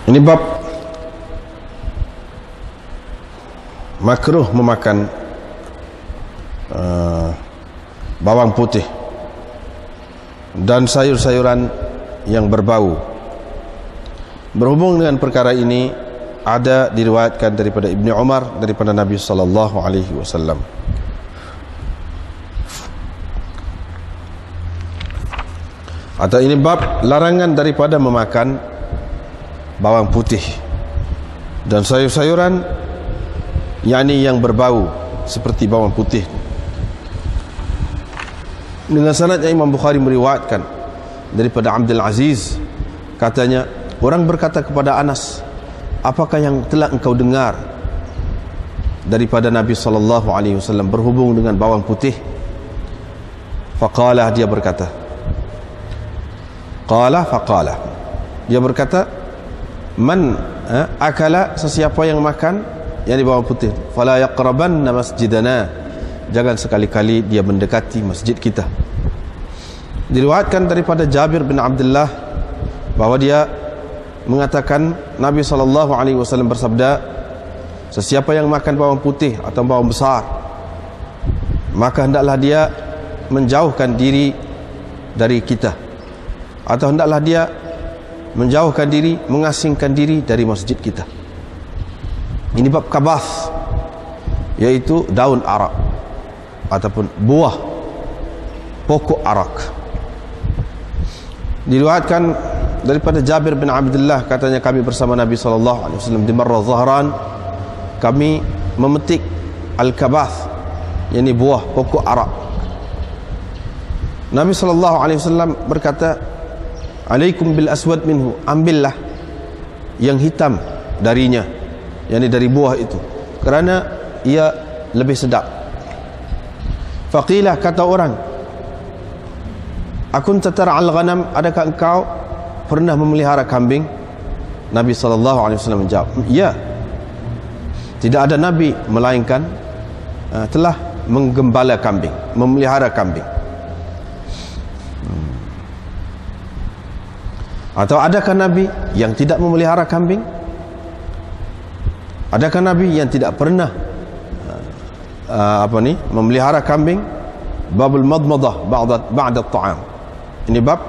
Ini bab makruh memakan bawang putih dan sayur-sayuran yang berbau. Berhubung dengan perkara ini, ada diriwayatkan daripada Ibnu Umar daripada Nabi sallallahu alaihi wasallam. Atau ini bab larangan daripada memakan bawang putih dan sayur-sayuran, yakni yang berbau seperti bawang putih. Dengan sanadnya Imam Bukhari meriwayatkan daripada Abdul Aziz, katanya, orang berkata kepada Anas, apakah yang telah engkau dengar daripada Nabi sallallahu alaihi wasallam berhubung dengan bawang putih? Faqala, dia berkata, faqala, dia berkata, man akala, sesiapa yang makan yang di bawang putih, fala yaqrabanna masjidana, jangan sekali-kali dia mendekati masjid kita. Diriwayatkan daripada Jabir bin Abdullah bahwa dia mengatakan Nabi SAW bersabda, sesiapa yang makan bawang putih atau bawang besar, maka hendaklah dia menjauhkan diri dari kita, atau hendaklah dia menjauhkan diri, mengasingkan diri dari masjid kita. Ini bab kabath, yaitu daun arak ataupun buah pokok arak. Diriwayatkan daripada Jabir bin Abdullah, katanya kami bersama Nabi SAW di Marra Zahran, kami memetik al-kabath, yakni buah pokok arak. Nabi SAW berkata, alaikum bil aswad minhu, ambillah yang hitam darinya, yakni dari buah itu, kerana ia lebih sedap. Faqilah, kata orang, akun tatara'al ghanam, adakah engkau pernah memelihara kambing? Nabi SAW menjawab, ya. Tidak ada Nabi melainkan telah menggembala kambing, memelihara kambing. Atau adakah Nabi yang tidak memelihara kambing? Adakah Nabi yang tidak pernah memelihara kambing? Babul madmadah ba'da ta'am. Ini bab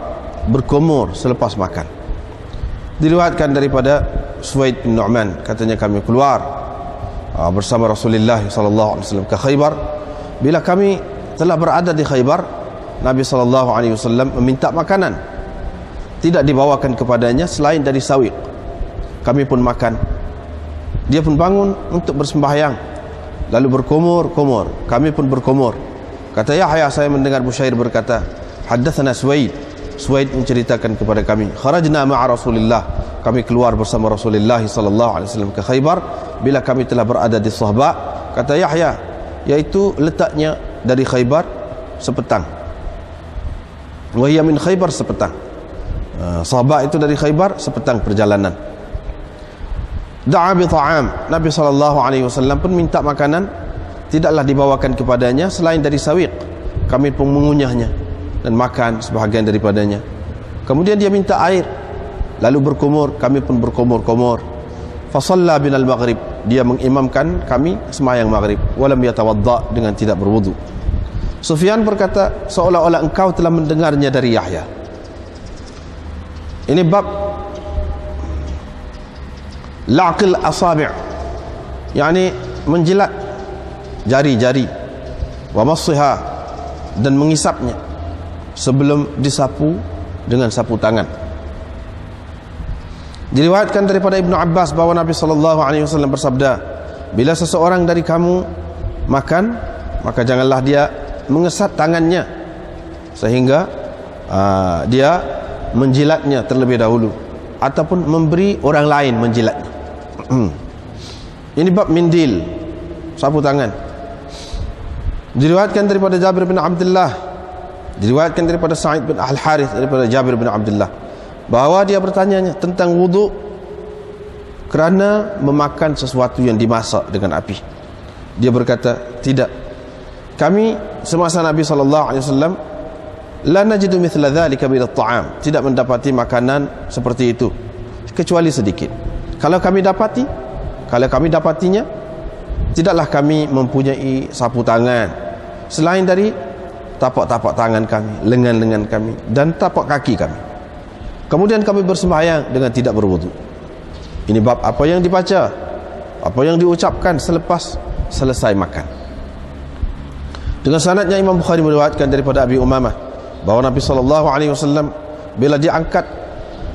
berkumur selepas makan. Diriwayatkan daripada Suwaid bin Nu'man, katanya kami keluar bersama Rasulullah SAW ke Khaybar. Bila kami telah berada di Khaybar, Nabi SAW meminta makanan, tidak dibawakan kepadanya selain dari sawiq. Kami pun makan. Dia pun bangun untuk bersembahyang, lalu berkumur. Kami pun berkumur. Kata Yahya, saya mendengar Bushair berkata, haddatsana Suwaid menceritakan kepada kami, kharajna ma'a Rasulillah, kami keluar bersama Rasulullah SAW ke Khaybar bila kami telah berada di Sahba. Kata Yahya, yaitu letaknya dari Khaybar sepetang, wa hiya min Khaybar, sepetang. Sahba itu dari Khaybar sepetang perjalanan. Da'a bi ta'am, Nabi SAW pun minta makanan, tidaklah dibawakan kepadanya selain dari sawiq. Kami pun mengunyahnya dan makan sebahagian daripadanya. Kemudian dia minta air, lalu berkumur, kami pun berkumur. Fasalla binal maghrib, dia mengimamkan kami sembahyang maghrib, walam yatawadda, dengan tidak berwudu. Sufyan berkata, seolah-olah engkau telah mendengarnya dari Yahya. Ini bab la'qil asabi', yakni menjilat jari-jari, wa massiha, dan mengisapnya sebelum disapu dengan sapu tangan. Diriwayatkan daripada Ibnu Abbas bahwa Nabi SAW bersabda, bila seseorang dari kamu makan, maka janganlah dia mengesat tangannya sehingga dia menjilatnya terlebih dahulu, ataupun memberi orang lain menjilatnya. Ini bab mindil, sapu tangan. Diriwayatkan daripada Jabir bin Abdullah, diriwayatkan daripada Sa'id bin Al-Harith, daripada Jabir bin Abdullah, bahawa dia bertanya tentang wudu kerana memakan sesuatu yang dimasak dengan api. Dia berkata, tidak, kami semasa Nabi SAW la najidu mithla dhalika min at-ta'am, tidak mendapati makanan seperti itu kecuali sedikit. Kalau kami dapatinya, tidaklah kami mempunyai sapu tangan selain dari tapak-tapak tangan kami, lengan-lengan kami, dan tapak kaki kami. Kemudian kami bersembahyang dengan tidak berwudu. Ini bab apa yang dibaca, apa yang diucapkan selepas selesai makan. Dengan sanadnya Imam Bukhari meriwayatkan daripada Abi Umamah bahawa Nabi SAW bila diangkat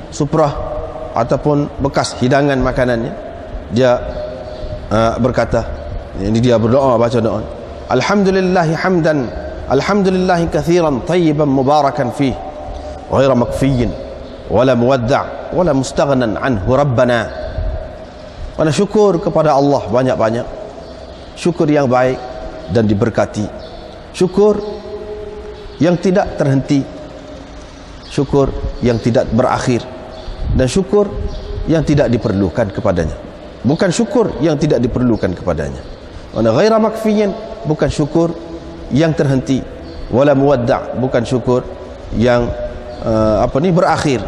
suprah ataupun bekas hidangan makanannya, dia berkata, ini dia berdoa, baca doa, alhamdulillahi hamdan, alhamdulillahi kathiran tayyiban mubarakan fih, ghaira makfiyin wala muwadda' wala mustaghnan anhu rabbana. Mana syukur kepada Allah banyak-banyak, syukur yang baik dan diberkati, syukur yang tidak terhenti, syukur yang tidak berakhir, dan syukur yang tidak diperlukan kepadanya. Bukan syukur yang tidak diperlukan kepadanya. Mana ghaira makfiyin, bukan syukur yang terhenti, wala muwadda', bukan syukur yang berakhir,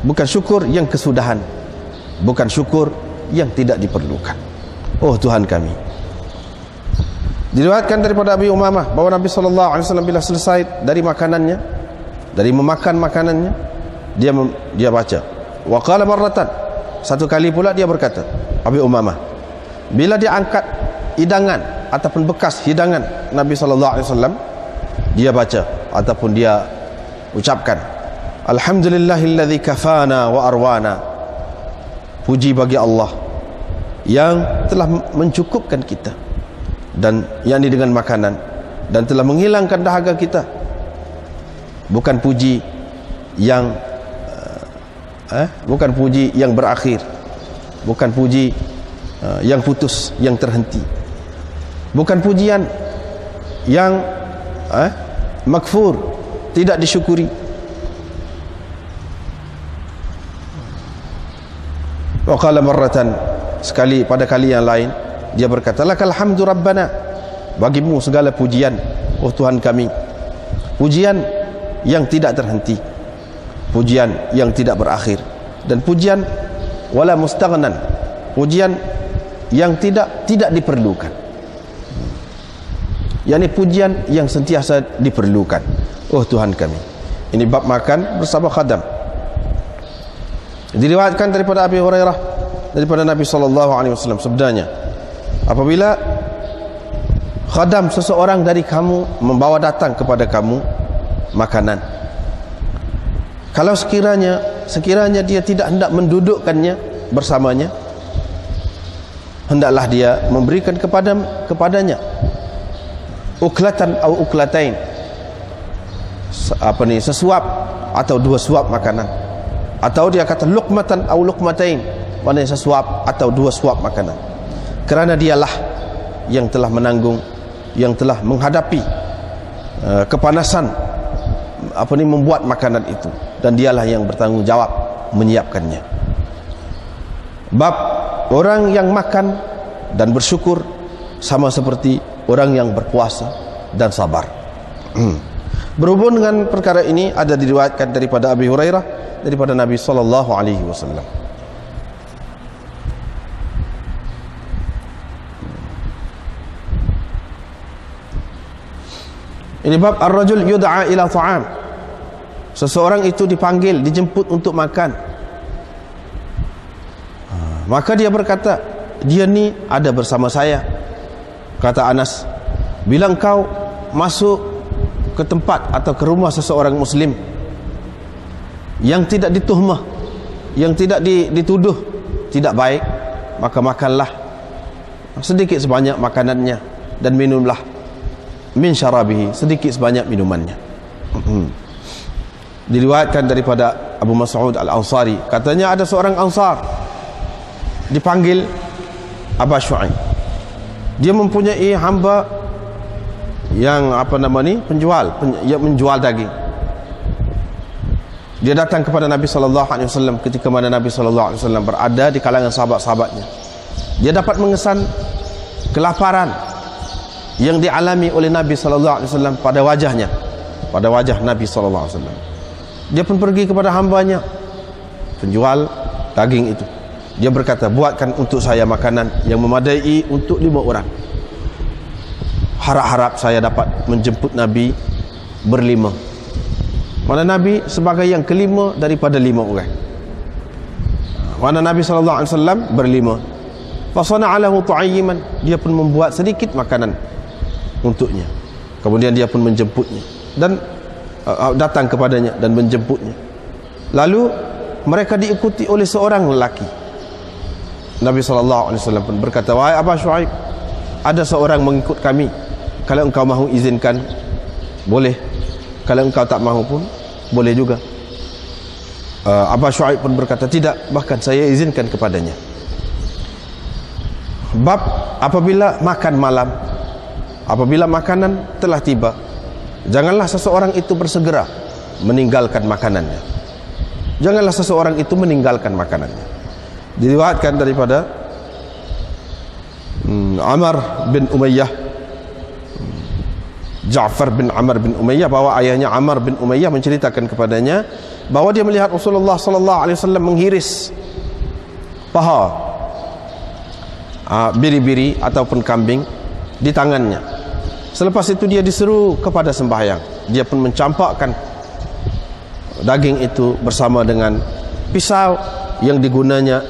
bukan syukur yang kesudahan, bukan syukur yang tidak diperlukan. Oh Tuhan kami. Diriwayatkan daripada Abi Umamah bahawa Nabi SAW bila selesai dari makanannya, dari memakan makanannya, dia baca, wa qala marratan, satu kali pula dia berkata, Abi Umamah, bila dia angkat hidangan ataupun bekas hidangan Nabi SAW, dia baca ataupun dia ucapkan, alhamdulillahilladzi kafana wa arwana, puji bagi Allah yang telah mencukupkan kita, dan yakni dengan makanan, dan telah menghilangkan dahaga kita. Bukan puji yang bukan puji yang berakhir, bukan puji yang putus, yang terhenti, bukan pujian yang makfur, tidak disyukuri. Wa qala marratan, sekali pada kali yang lain dia berkata, lakal hamdu rabbana, bagimu segala pujian oh Tuhan kami, pujian yang tidak terhenti, pujian yang tidak berakhir, dan pujian wala mustaghnan, pujian yang tidak diperlukan, yakni pujian yang sentiasa diperlukan oh Tuhan kami. Ini bab makan bersama khadam. Diriwayatkan daripada Abi Hurairah daripada Nabi SAW sabdanya, apabila khadam seseorang dari kamu membawa datang kepada kamu makanan, kalau sekiranya dia tidak hendak mendudukkannya bersamanya, hendaklah dia memberikan kepadanya uklatan atau uklatain, sesuap atau dua suap makanan, atau dia kata luqmatan atau luqmatain, maknanya sesuap atau dua suap makanan, kerana dialah yang telah menanggung, yang telah menghadapi kepanasan membuat makanan itu, dan dialah yang bertanggung jawab menyiapkannya. Bab orang yang makan dan bersyukur sama seperti orang yang berpuasa dan sabar. Berhubung dengan perkara ini, ada diriwayatkan daripada Abi Hurairah daripada Nabi SAW. Ini bab ar-rajul yud'a ila ta'am, seseorang itu dipanggil, dijemput untuk makan, maka dia berkata, dia ni ada bersama saya. Kata Anas, bila engkau masuk ke tempat atau ke rumah seseorang muslim yang tidak dituhmah, yang tidak dituduh tidak baik, maka makanlah sedikit sebanyak makanannya, dan minumlah min syarabihi, sedikit sebanyak minumannya. Diriwayatkan daripada Abu Mas'ud Al-Ansari, katanya ada seorang Ansar dipanggil Aba Syu'aib. Dia mempunyai hamba yang yang menjual daging. Dia datang kepada Nabi SAW ketika mana Nabi SAW berada di kalangan sahabat-sahabatnya. Dia dapat mengesan kelaparan yang dialami oleh Nabi SAW pada wajahnya, pada wajah Nabi SAW. Dia pun pergi kepada hambanya penjual daging itu. Dia berkata, buatkan untuk saya makanan yang memadai untuk 5 orang. Harap-harap saya dapat menjemput Nabi berlima. Mana Nabi sebagai yang kelima daripada 5 orang. Mana Nabi SAW berlima. Fasana'alahu tu'ayyiman, dia pun membuat sedikit makanan untuknya. Kemudian dia pun menjemputnya dan datang kepadanya dan menjemputnya. Lalu mereka diikuti oleh seorang lelaki. Nabi SAW pun berkata, wahai Aba Shu'aib, ada seorang mengikut kami. Kalau engkau mahu izinkan, boleh. Kalau engkau tak mahu pun boleh juga. Aba Shu'aib pun berkata, tidak, bahkan saya izinkan kepadanya. Bab apabila makan malam, apabila makanan telah tiba, janganlah seseorang itu bersegera meninggalkan makanannya. Janganlah seseorang itu meninggalkan makanannya. Diriwayatkan daripada Amr bin Umayyah, Ja'far bin Amr bin Umayyah, bahwa ayahnya Amr bin Umayyah menceritakan kepadanya bahwa dia melihat Rasulullah SAW menghiris paha biri-biri ataupun kambing di tangannya. Selepas itu dia diseru kepada sembahyang. Dia pun mencampakkan daging itu bersama dengan pisau yang digunanya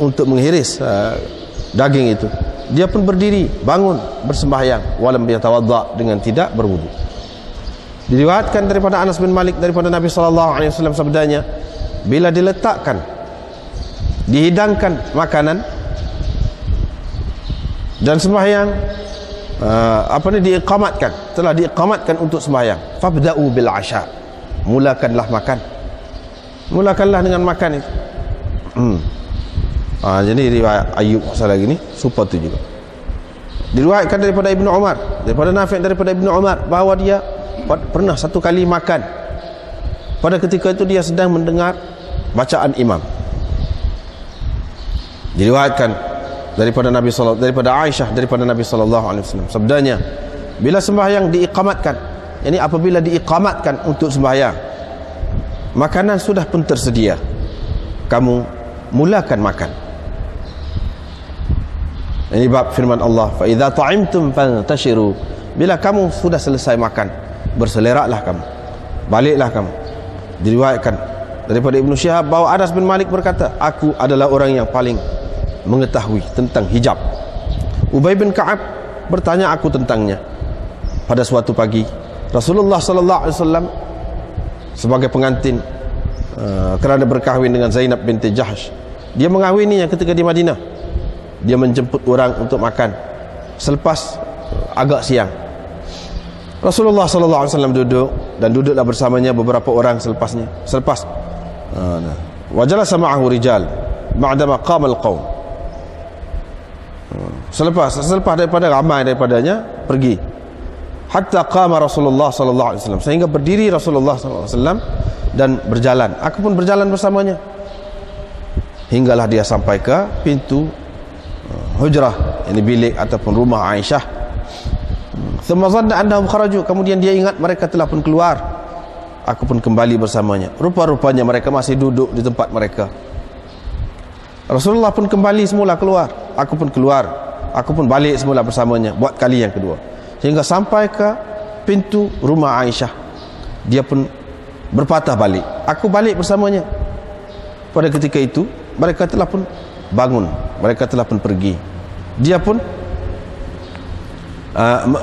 untuk menghiris daging itu. Dia pun berdiri, bangun, bersembahyang, walam yatawadda, dengan tidak berwudu. Diriwayatkan daripada Anas bin Malik daripada Nabi SAW sabdanya, bila diletakkan, dihidangkan makanan dan sembahyang, diiqamatkan, telah diiqamatkan untuk sembahyang, fabda'u bil asya, mulakanlah makan, mulakanlah dengan makan itu. Jadi riwayat Ayyub masalah gini super tu juga. Diriwayatkan daripada Ibnu Umar, daripada Nafi' daripada Ibnu Umar, bahawa dia pernah satu kali makan. Pada ketika itu dia sedang mendengar bacaan imam. Diriwayatkan daripada Nabi sallallahu, daripada Aisyah daripada Nabi sallallahu alaihi wasallam sabdanya, bila sembahyang diiqamatkan, yakni apabila diiqamatkan untuk sembahyang, makanan sudah pun tersedia, kamu mulakan makan. Ini bab firman Allah, fa idza ta'imtum fantashiru, bila kamu sudah selesai makan, berseleraklah kamu, baliklah kamu. Diriwayatkan daripada Ibnu Syihab bahawa Anas bin Malik berkata, aku adalah orang yang paling mengetahui tentang hijab. Ubay bin Ka'ab bertanya aku tentangnya. Pada suatu pagi, Rasulullah sallallahu alaihi wasallam sebagai pengantin kerana berkahwin dengan Zainab binti Jahsh, dia mengahwininya ketika di Madinah. Dia menjemput orang untuk makan selepas agak siang. Rasulullah sallallahu alaihi wasallam duduk, dan duduklah bersamanya beberapa orang selepasnya. Selepas wajalasa ma'ahu rijal ba'dama qama al-qaum. Selepas daripada ramai daripadanya pergi, hatta qama Rasulullah sallallahu alaihi wasallam, sehingga berdiri Rasulullah sallallahu alaihi wasallam dan berjalan. Aku pun berjalan bersamanya hinggalah dia sampai ke pintu hujrah, ini bilik ataupun rumah Aisyah. Thumma zanna annahum kharaju, kemudian dia ingat mereka telah pun keluar. Aku pun kembali bersamanya. Rupa-rupanya mereka masih duduk di tempat mereka. Rasulullah pun kembali semula keluar, aku pun keluar, aku pun balik semula bersamanya buat kali yang kedua, sehingga sampai ke pintu rumah Aisyah. Dia pun berpatah balik, aku balik bersamanya. Pada ketika itu mereka telah pun bangun, mereka telah pun pergi. Dia pun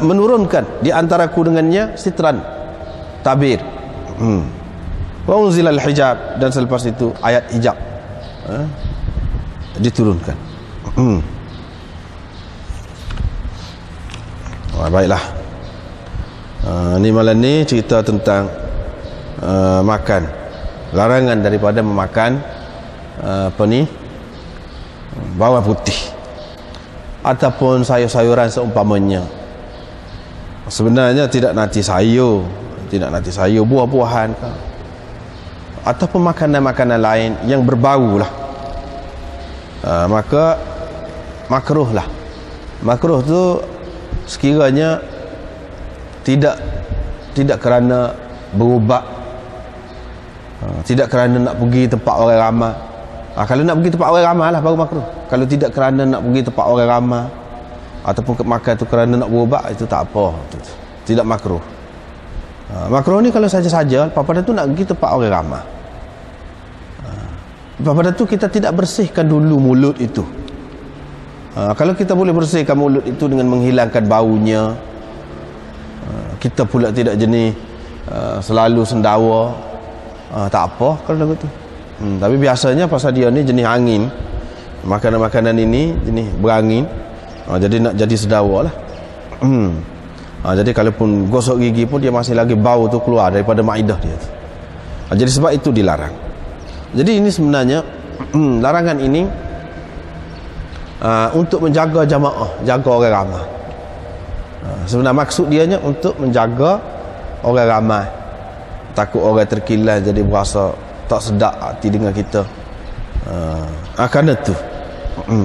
menurunkan di antaraku dengannya sitran, tabir, wa unzilal hijab, dan selepas itu ayat hijab diturunkan. Baiklah, ni malam ni cerita tentang makan, larangan daripada memakan bawang putih ataupun sayur-sayuran seumpamanya. Sebenarnya tidak nanti sayur, buah-buahan ataupun makanan-makanan lain yang berbau lah, maka makruh lah. Makruh tu sekiranya tidak kerana berubat, tidak kerana nak pergi tempat orang ramai, Kalau nak pergi tempat orang ramai lah baru makruh. Kalau tidak kerana nak pergi tempat orang ramai ataupun makan tu kerana nak berubat, itu tak apa, tidak makruh. Makruh ni kalau saja-saja, pada tu nak pergi tempat orang ramai, pada tu kita tidak bersihkan dulu mulut itu. Kalau kita boleh bersihkan mulut itu dengan menghilangkan baunya, kita pula tidak jenis selalu sendawa, tak apa kalau begitu. Tapi biasanya pasal dia ni jenis angin, makanan-makanan ini jenis berangin, jadi nak jadi sedawa lah. Jadi kalaupun gosok gigi pun dia masih lagi bau tu keluar daripada maidah dia tu. Jadi sebab itu dilarang. Jadi ini sebenarnya larangan ini untuk menjaga jamaah, jaga orang ramai. Sebenarnya maksud dianya untuk menjaga orang ramai, takut orang terkilas jadi berasa tak sedap hati dengan kita. Kerana tu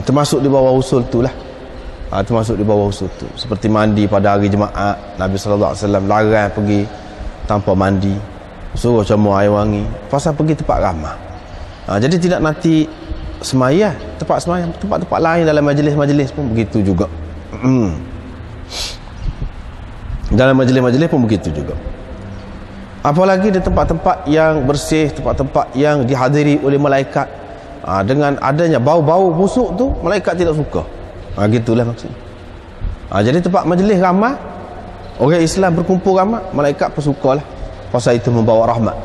termasuk di bawah usul tu lah. Termasuk di bawah usul tu. Seperti mandi pada hari Jumaat, Nabi SAW larang pergi tanpa mandi, suruh cemur air wangi pasal pergi tempat ramai. Jadi tidak nanti semaya tempat semaya, tempat-tempat lain dalam majlis-majlis pun begitu juga. Dalam majlis-majlis pun begitu juga. Apalagi di tempat-tempat yang bersih, tempat-tempat yang dihadiri oleh malaikat, dengan adanya bau-bau busuk tu, malaikat tidak suka. Gitulah maksudnya. Jadi tempat majlis ramai, orang Islam berkumpul ramai, malaikat pun sukalah, pasal itu membawa rahmat.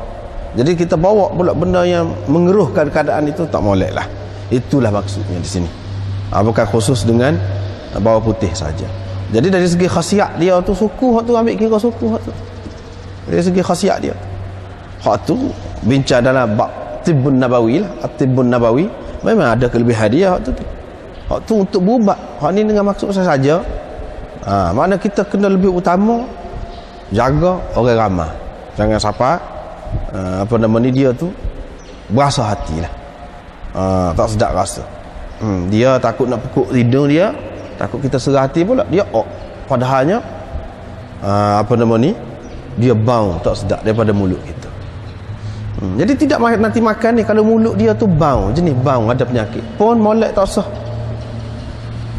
Jadi kita bawa pula benda yang mengeruhkan keadaan itu, tak molek lah. Itulah maksudnya di sini. Bukan khusus dengan bawah putih saja. Jadi dari segi khasiat dia tu, suku hak tu ambil kira suku hak tu. Dari segi khasiat dia, hak tu bincang dalam bab Tibbun Nabawi lah. Tibbun Nabawi memang ada kelebihan dia hak tu. Hak tu untuk berubat. Hak ni dengan maksud saja. Mana kita kena lebih utama jaga orang ramai. Jangan sampai apa nama ni dia tu berasa hati lah, tak sedap rasa. Dia takut nak pukul hidung dia, takut kita serah hati pula dia. Padahalnya apa nama ni, dia bau tak sedap daripada mulut kita. Jadi tidak nanti makan ni kalau mulut dia tu bau, jenis bau ada penyakit pun molek tak sah,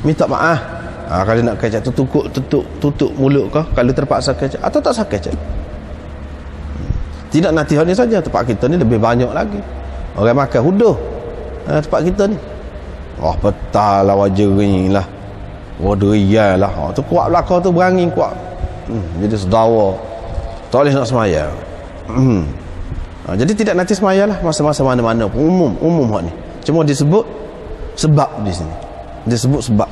minta maaf. Kalau nak kecek tu tutup mulut kau kalau terpaksa kecek, atau tak sah kecek. Tidak nanti hal ni saja, tempat kita ni lebih banyak lagi orang makan huduh. Tempat kita ni petah lah, wajah ni lah, waduh iya lah, tu kuat belakang tu berangin kuat, jadi sedawa, tak boleh nak semaya. Jadi tidak nanti semaya lah masa-masa mana-mana pun, umum hak ni. Cuma disebut sebab di sini, disebut sebab.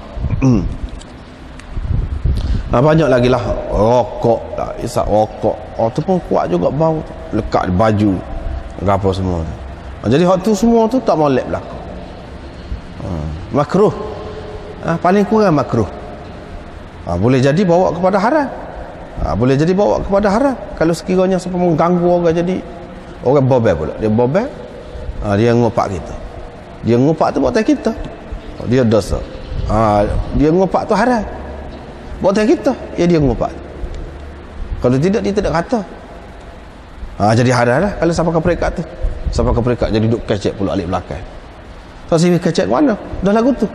Banyak lagi lah rokok lah, isap rokok, tu pun kuat juga bau, lekat di baju apa semua tu. Jadi hak tu semua tu tak molek belakang. Makruh, paling kurang makruh. Boleh jadi bawa kepada haram. Boleh jadi bawa kepada haram kalau sekiranya siapa mengganggu orang, jadi orang bobel pula, dia bobel, dia ngopak kita, dia ngopak tu buat kita, dia dosa. Dia ngopak tu haram buat kita, dia ngopak. Kalau tidak dia tidak kata. Jadi haram lah kalau sampai ke peringkat tu. Sampai ke peringkat jadi duk kecek pula alik belakang. So sini kecek mana? Dah lagu tu.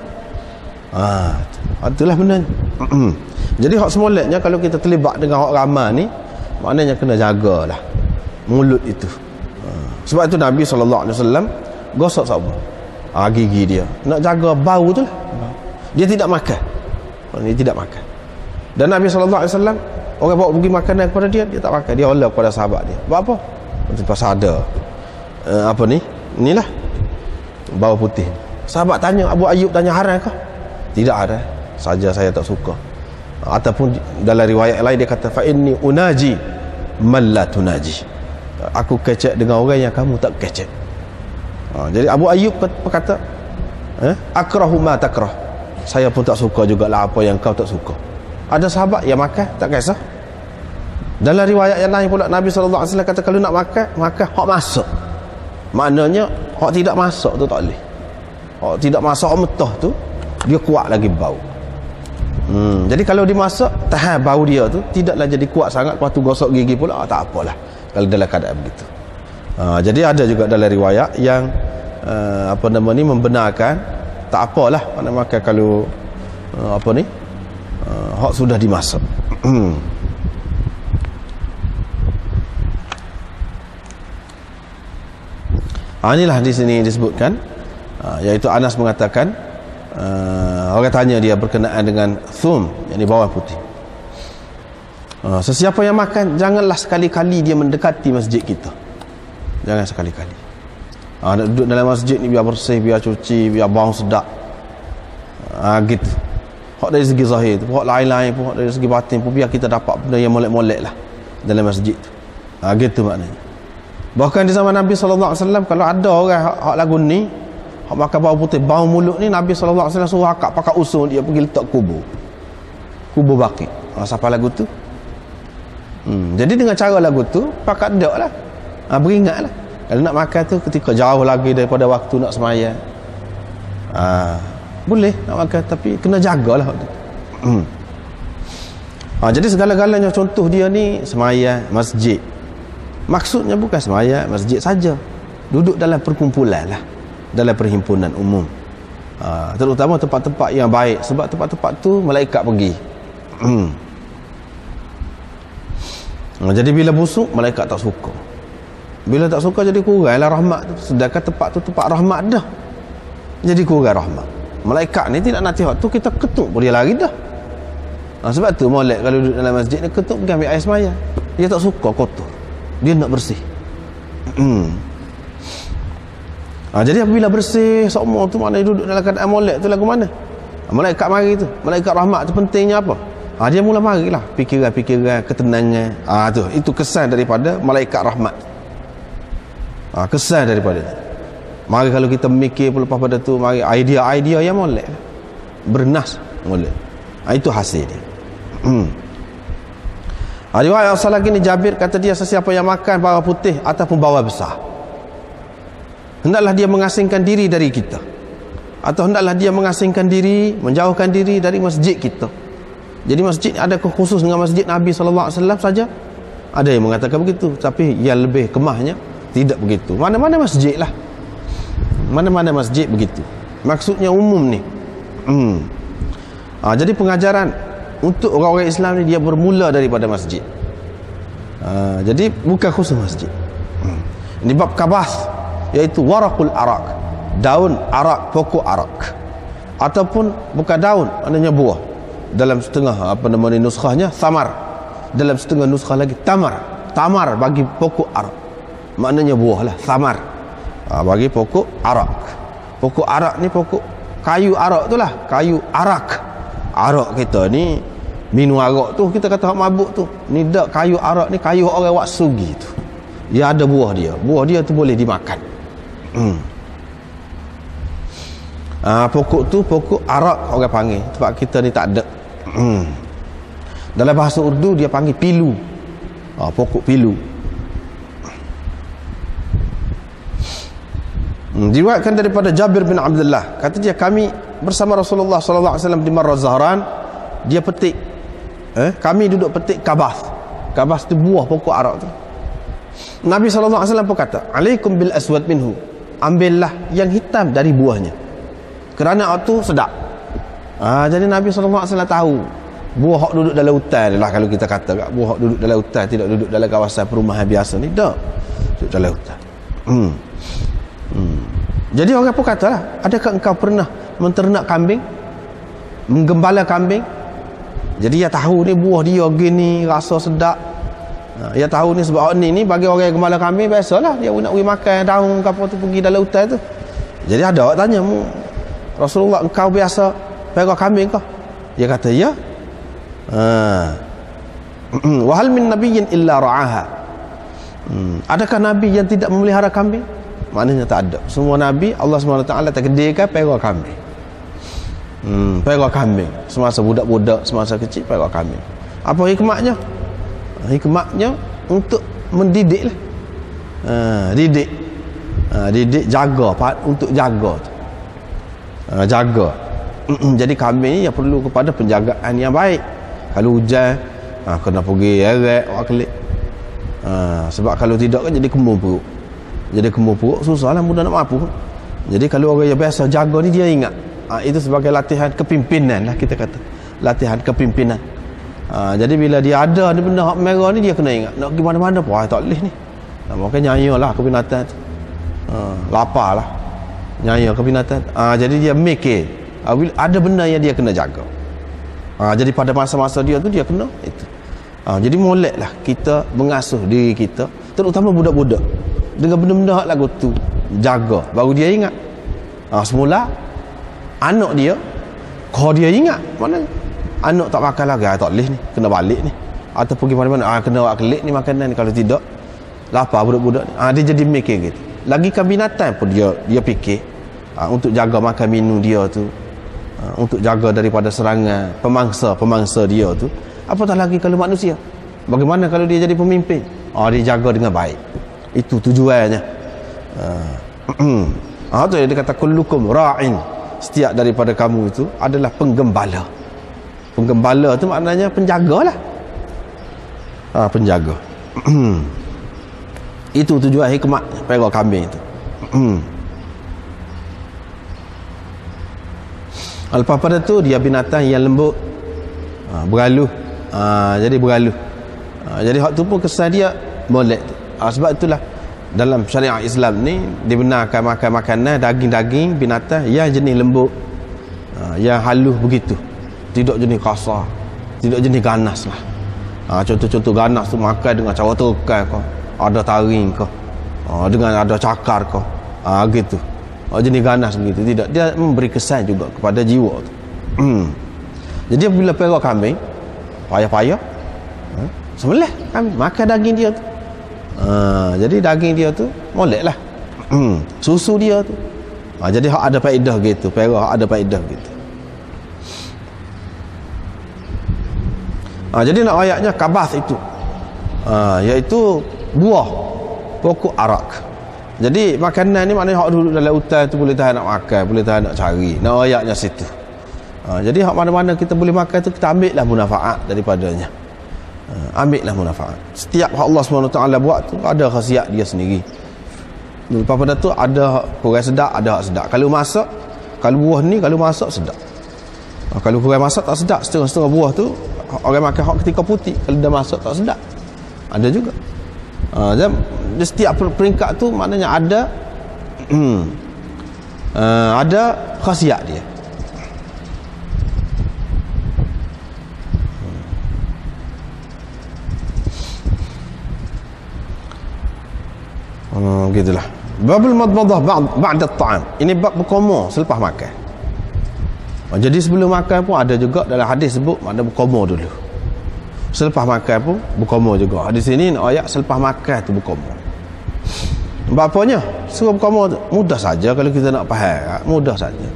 Itulah benda. Jadi hak semoleknya kalau kita terlibat dengan hak ramai ni, maknanya kena jagalah mulut itu. Sebab itu Nabi SAW gosok sabun gigi dia, nak jaga bau tu lah. Dia tidak makan. Dia tidak makan. Dan Nabi SAW, orang bawa pergi makanan kepada dia, dia tak makan. Dia olah kepada sahabat dia. Buat apa? Pasal ada apa ni, inilah bau putih. Sahabat tanya, Abu Ayyub tanya, haram kah? Tidak haram, saja saya tak suka. Ataupun dalam riwayat lain dia kata, fa inni unaji man la tunaji, aku kecek dengan orang yang kamu tak kecek. Jadi Abu Ayyub berkata, akrahu ma takrah, saya pun tak suka jugalah apa yang kau tak suka. Ada sahabat yang makan tak kisah. Dalam riwayat yang lain pula Nabi SAW kata, kalau nak makan, makan hak masak. Maknanya hak tidak masak tu tak boleh. Hak tidak masak, hak metah tu dia kuat lagi bau. Jadi kalau dimasak, tahan bau dia tu tidaklah jadi kuat sangat. Lepas tu gosok gigi pula, tak apalah kalau dalam keadaan begitu. Jadi ada juga dalam riwayat yang apa nama ni, membenarkan tak apalah mana makan kalau apa ni hak sudah dimasak. Inilah di sini disebutkan, iaitu Anas mengatakan, orang tanya dia berkenaan dengan thum, yakni bawang putih. Sesiapa yang makan, janganlah sekali-kali dia mendekati masjid kita. Jangan sekali-kali. Nak duduk dalam masjid ni biar bersih, biar cuci, biar bau sedap. Gitu. Hak dari segi zahir tu, hak lain-lain pun, hak dari segi batin pun, biar kita dapat benda yang molek-molek lah dalam masjid tu. Gitu maknanya. Bahkan di zaman Nabi SAW, kalau ada orang hak lagu ni, hak makan bawang putih, bau mulut ni, Nabi SAW suruh akak pakai usul dia pergi letak kubur baki. Siapa lagu tu? Jadi dengan cara lagu tu, pakat dak lah, beringat lah. Kalau nak makan tu ketika jauh lagi daripada waktu nak semayang, boleh nak makan, tapi kena jagalah. Jadi segala-galanya contoh dia ni semayang masjid. Maksudnya bukan semayang masjid saja, duduk dalam perkumpulan lah, dalam perhimpunan umum, terutama tempat-tempat yang baik, sebab tempat-tempat tu malaikat pergi. Jadi bila busuk, malaikat tak suka. Bila tak suka, jadi kuranglah rahmat tu. Sedangkan tempat tu tempat rahmat dah, jadi kurang rahmat. Malaikat ni tidak nanti hak tu kita ketuk pun dia lari dah. Sebab tu molek kalau duduk dalam masjid ni ketuk pergi ambil air semayang. Dia tak suka kotor, dia nak bersih. Jadi apabila bersih semua tu, mana duduk dalam keadaan molek tu lagu mana? Malaikat mari tu, malaikat rahmat tu pentingnya apa? Dia mula marilah fikiran-fikiran ketenangan. Itu kesan daripada malaikat rahmat. Kesan daripada mari kalau kita mikir lepas pada tu, mari idea-idea yang molek, bernas molek. Itu hasil dia. Riwayat asal lagi ni, Jabir kata dia, sesiapa yang makan bawang putih ataupun bawang besar, hendaklah dia mengasingkan diri dari kita, atau hendaklah dia mengasingkan diri, menjauhkan diri dari masjid kita. Jadi masjid ada khusus dengan masjid Nabi SAW saja? Ada yang mengatakan begitu, tapi yang lebih kemahnya tidak begitu. Mana-mana masjid lah, mana-mana masjid begitu. Maksudnya umum ni. Jadi pengajaran untuk orang-orang Islam ni, dia bermula daripada masjid. Jadi bukan khusus masjid. Ini bab kabath, iaitu waraqul arak, daun arak, pokok arak, ataupun bukan daun, maknanya buah. Dalam setengah apa nama ni nuskhahnya samar, dalam setengah nuskhah lagi tamar bagi pokok arak, maknanya buah lah, samar bagi pokok arak. Pokok arak ni pokok kayu arak tu lah, kayu arak kita ni minum arak tu, kita kata hak mabuk tu ni dak, kayu arak ni kayu orang wak sugi tu, dia ada buah dia tu boleh dimakan. Pokok tu pokok arak orang panggil, sebab kita ni tak ada. Dalam bahasa Urdu dia panggil pilu. Pokok pilu. Diriwayatkan daripada Jabir bin Abdullah, kata dia, kami bersama Rasulullah SAW di Marra Zahran. Dia petik, kami duduk petik kabath. Kabath tu buah pokok arak tu. Nabi SAW pun kata, alaikum bil aswad minhu, ambillah yang hitam dari buahnya, kerana itu sedap. Jadi Nabi SAW tahu buah hak duduk dalam hutan lah, kalau kita kata buah hak duduk dalam hutan, tidak duduk dalam kawasan perumahan biasa ni, tak duduk dalam hutan. Jadi orang pun kata lah, adakah engkau pernah menternak kambing, menggembala kambing? Jadi dia tahu ni buah dia gini, rasa sedap. Dia tahu ni sebab ni bagi orang yang gembala kambing biasalah, dia nak pergi makan daun apa tu, pergi dalam hutan tu. Jadi ada orang tanya, Rasulullah, engkau biasa pegang kambing kah? Dia kata ya. Wa hal min nabiyyin illa ra'aha, adakah nabi yang tidak memelihara kambing? Maknanya tak ada. Semua nabi Allah SWT takdirkan pegang kambing. Pegang kambing semasa budak-budak, semasa kecil pegang kambing. Apa hikmatnya? Hikmatnya untuk mendidik lah. Didik, jaga, untuk jaga tu. Jaga. Jadi kambing ni yang perlu kepada penjagaan yang baik. Kalau hujan, kena pergi eret kelik. Sebab kalau tidak kan jadi kembung perut. Jadi kembung perut susahlah, mudah nak mampu. Jadi kalau orang yang biasa jaga ni dia ingat. Itu sebagai latihan kepimpinan lah kita kata. Latihan kepimpinan. Jadi bila dia ada ni benda hak merah ni dia kena ingat. Nak pergi mana-mana pun tak boleh ni. Makanya nyanyalah ke binatang tu. Lapar lah. Nyaya ke binatang. Jadi dia mikir. Ada benda yang dia kena jaga. Jadi pada masa-masa dia tu dia kena itu. Jadi moleklah kita mengasuh diri kita, terutama budak-budak, dengan benda-benda hak lagu tu jaga baru dia ingat. Semula anak dia kalau dia ingat mana anak tak makan lagi tak boleh ni, kena balik ni, atau pergi mana-mana kena awak kelik ni makanan ni, kalau tidak lapar budak-budak ni. Dia jadi mikir gitu. Lagi kan binatang pun dia fikir untuk jaga makan minum dia tu, untuk jaga daripada serangan pemangsa dia tu. Apatah lagi kalau manusia, bagaimana kalau dia jadi pemimpin? Dia jaga dengan baik. Itu tujuannya. Tu dia kata kullukum ra'in, setiap daripada kamu itu adalah penggembala. Penggembala tu maknanya penjaga lah. Penjaga. Itu tujuan hikmat perah kambing itu. Lepas pada tu dia binatang yang lembut, beraluh. Jadi beraluh. Jadi hak tu pun kesan dia molek. Sebab itulah dalam syariat Islam ni dibenarkan makan makanan daging-daging binatang yang jenis lembut, yang halus begitu, tidak jenis kasar, tidak jenis ganas lah. Contoh-contoh ganas tu makan dengan cara tekan kau, ada taring kau, dengan ada cakar kau, gitu. Jenis ganas begitu, tidak. Dia memberi kesan juga kepada jiwa tu. Jadi bila perah kambing payah-payah, sembelih kambing, makan daging dia tu. Jadi daging dia tu molek lah. Susu dia tu. Jadi hak ada faedah gitu, perah hak ada faedah gitu. Jadi nak ayatnya kabas itu, iaitu buah pokok arak. Jadi makanan ni maknanya hak duduk dalam hutan tu boleh tahan nak makan, boleh tahan nak cari. Nak ayatnya situ. Jadi hak mana-mana kita boleh makan tu kita ambil lah manfaat daripadanya. Ambil lah manfaat. Setiap hak Allah SWT buat tu ada khasiat dia sendiri. Lepas pada tu ada kurang sedap, ada hak sedap. Kalau masak, kalau buah ni kalau masak sedap. Kalau kurang masak tak sedap. Setengah-setengah buah tu orang makan hak ketika putih, kalau dah masak tak sedap. Ada juga. Dan setiap peringkat tu maknanya ada ada khasiat dia. Gitulah. Babul madmadah ba'da at-ta'am. Ini bab berkomor selepas makan. Jadi sebelum makan pun ada juga dalam hadis sebut makna berkomor dulu. Selepas makan pun berkomor juga. Di sini ayat selepas makan tu berkomor. Bapanya suruh berkomor tu mudah saja kalau kita nak faham, mudah saja.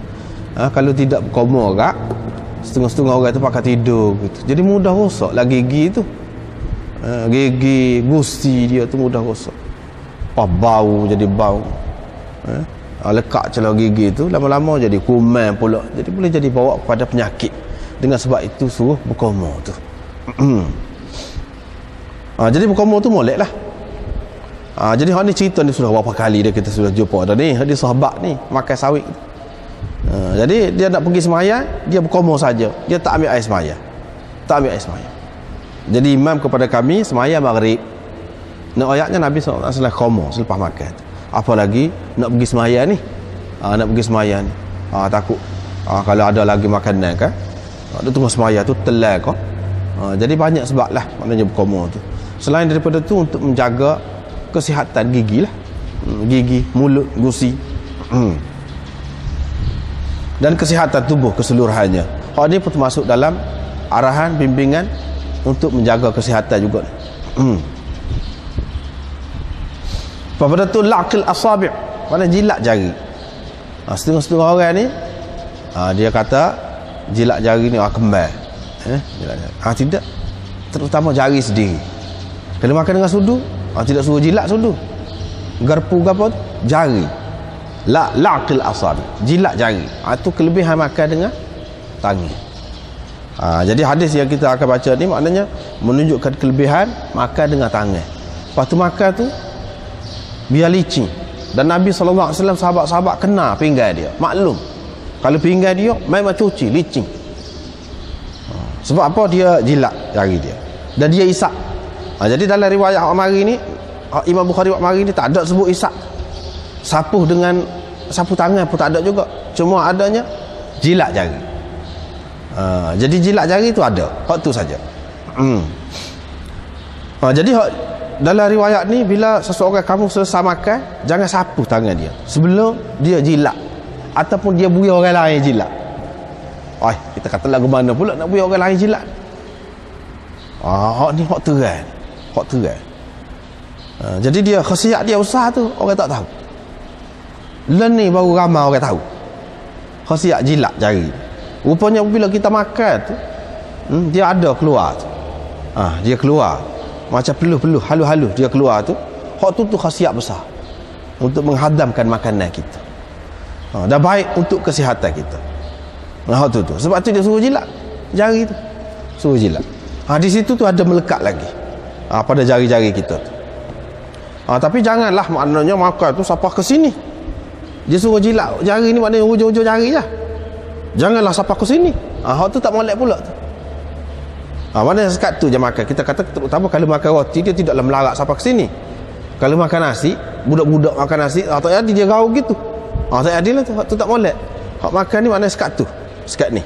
Kalau tidak berkomor agak setengah-setengah orang tu pakai tidur gitu. Jadi mudah rosak lah gigi tu. Gigi gusi dia tu mudah rosak. Bau jadi bau, lekat celah gigi tu lama-lama jadi kuman pula, jadi boleh jadi bawa kepada penyakit. Dengan sebab itu suruh berkomor tu. Jadi berkomor tu molek lah. Jadi hak ni cerita ni sudah berapa kali dah kita sudah jumpa dah ni, dia sahabat ni makan sawit. Jadi dia nak pergi semayang, dia berkomor saja, dia tak ambil air semayang, tak ambil air semayang. Jadi imam kepada kami semayang maghrib. Nak ayatnya Nabi SAW khomor selepas makan. Apalagi nak pergi semayang ni, nak pergi semayang ni, takut kalau ada lagi makanan kan, dia tunggu semayang tu telan kau. Jadi banyak sebab lah maknanya berkhomor tu. Selain daripada tu untuk menjaga kesihatan gigi lah, gigi, mulut, gusi, dan kesihatan tubuh keseluruhannya. Hal ini pun termasuk dalam arahan bimbingan untuk menjaga kesihatan juga. Pada tu laqil asabi', mana jilat jari. Setengah-setengah orang ni dia kata jilat jari ni kembal. Jilat jari. Tidak. Terutama jari sendiri. Kalau makan dengan sudu, tidak suruh jilat sudu. Garpu ke apa tu? Jari. Laqil asabi', jilat jari. Itu kelebihan makan dengan tangan. Jadi hadis yang kita akan baca ni maknanya menunjukkan kelebihan makan dengan tangan. Lepas tu makan tu biar licin, Dan Nabi SAW, sahabat-sahabat kena pinggan dia, maklum kalau pinggan dia memang cuci, licin. Sebab apa? Dia jilat jari dia dan dia isap. Jadi dalam riwayat mari ni, Imam Bukhari mari ni tak ada sebut isap. Sapuh dengan sapu tangan pun tak ada juga, cuma adanya jilat jari. Jadi jilat jari tu ada, hak tu saja. Jadi dalam riwayat ni, bila seseorang kamu selesai makan, jangan sapu tangan dia sebelum dia jilat, ataupun dia buih orang lain jilat. Kita kata lagu mana pula nak buih orang lain jilat? Hak ni hak terang, hak terang. Jadi dia khasiat dia besar tu orang tak tahu. Len ni baru ramai orang tahu khasiat jilat jari. Rupanya bila kita makan tu, dia ada keluar tu. Dia keluar macam peluh-peluh halus-halus, dia keluar tu. Hak tu khasiat besar untuk menghadamkan makanan kita. Dah baik untuk kesihatan kita. Hak tu. Sebab tu dia suruh jilat jari tu. Suruh jilat. Di situ tu ada melekat lagi pada jari-jari kita tu. Tapi janganlah maknanya makan tu sampai ke sini. Dia suruh jilat jari ni, maknanya hujung-hujung jari je. Janganlah sampai ke sini. Hak tu tak molek pula tu. Mana sekat tu je makan. Kita kata terutama kalau makan roti, dia tidaklah melarat sampai ke sini. Kalau makan nasi, budak-budak makan nasi, tak jadi dia gaul gitu. Tak adil lah tu. Hak tu tak molek. Hak makan ni maknanya sekat tu. Sekat ni.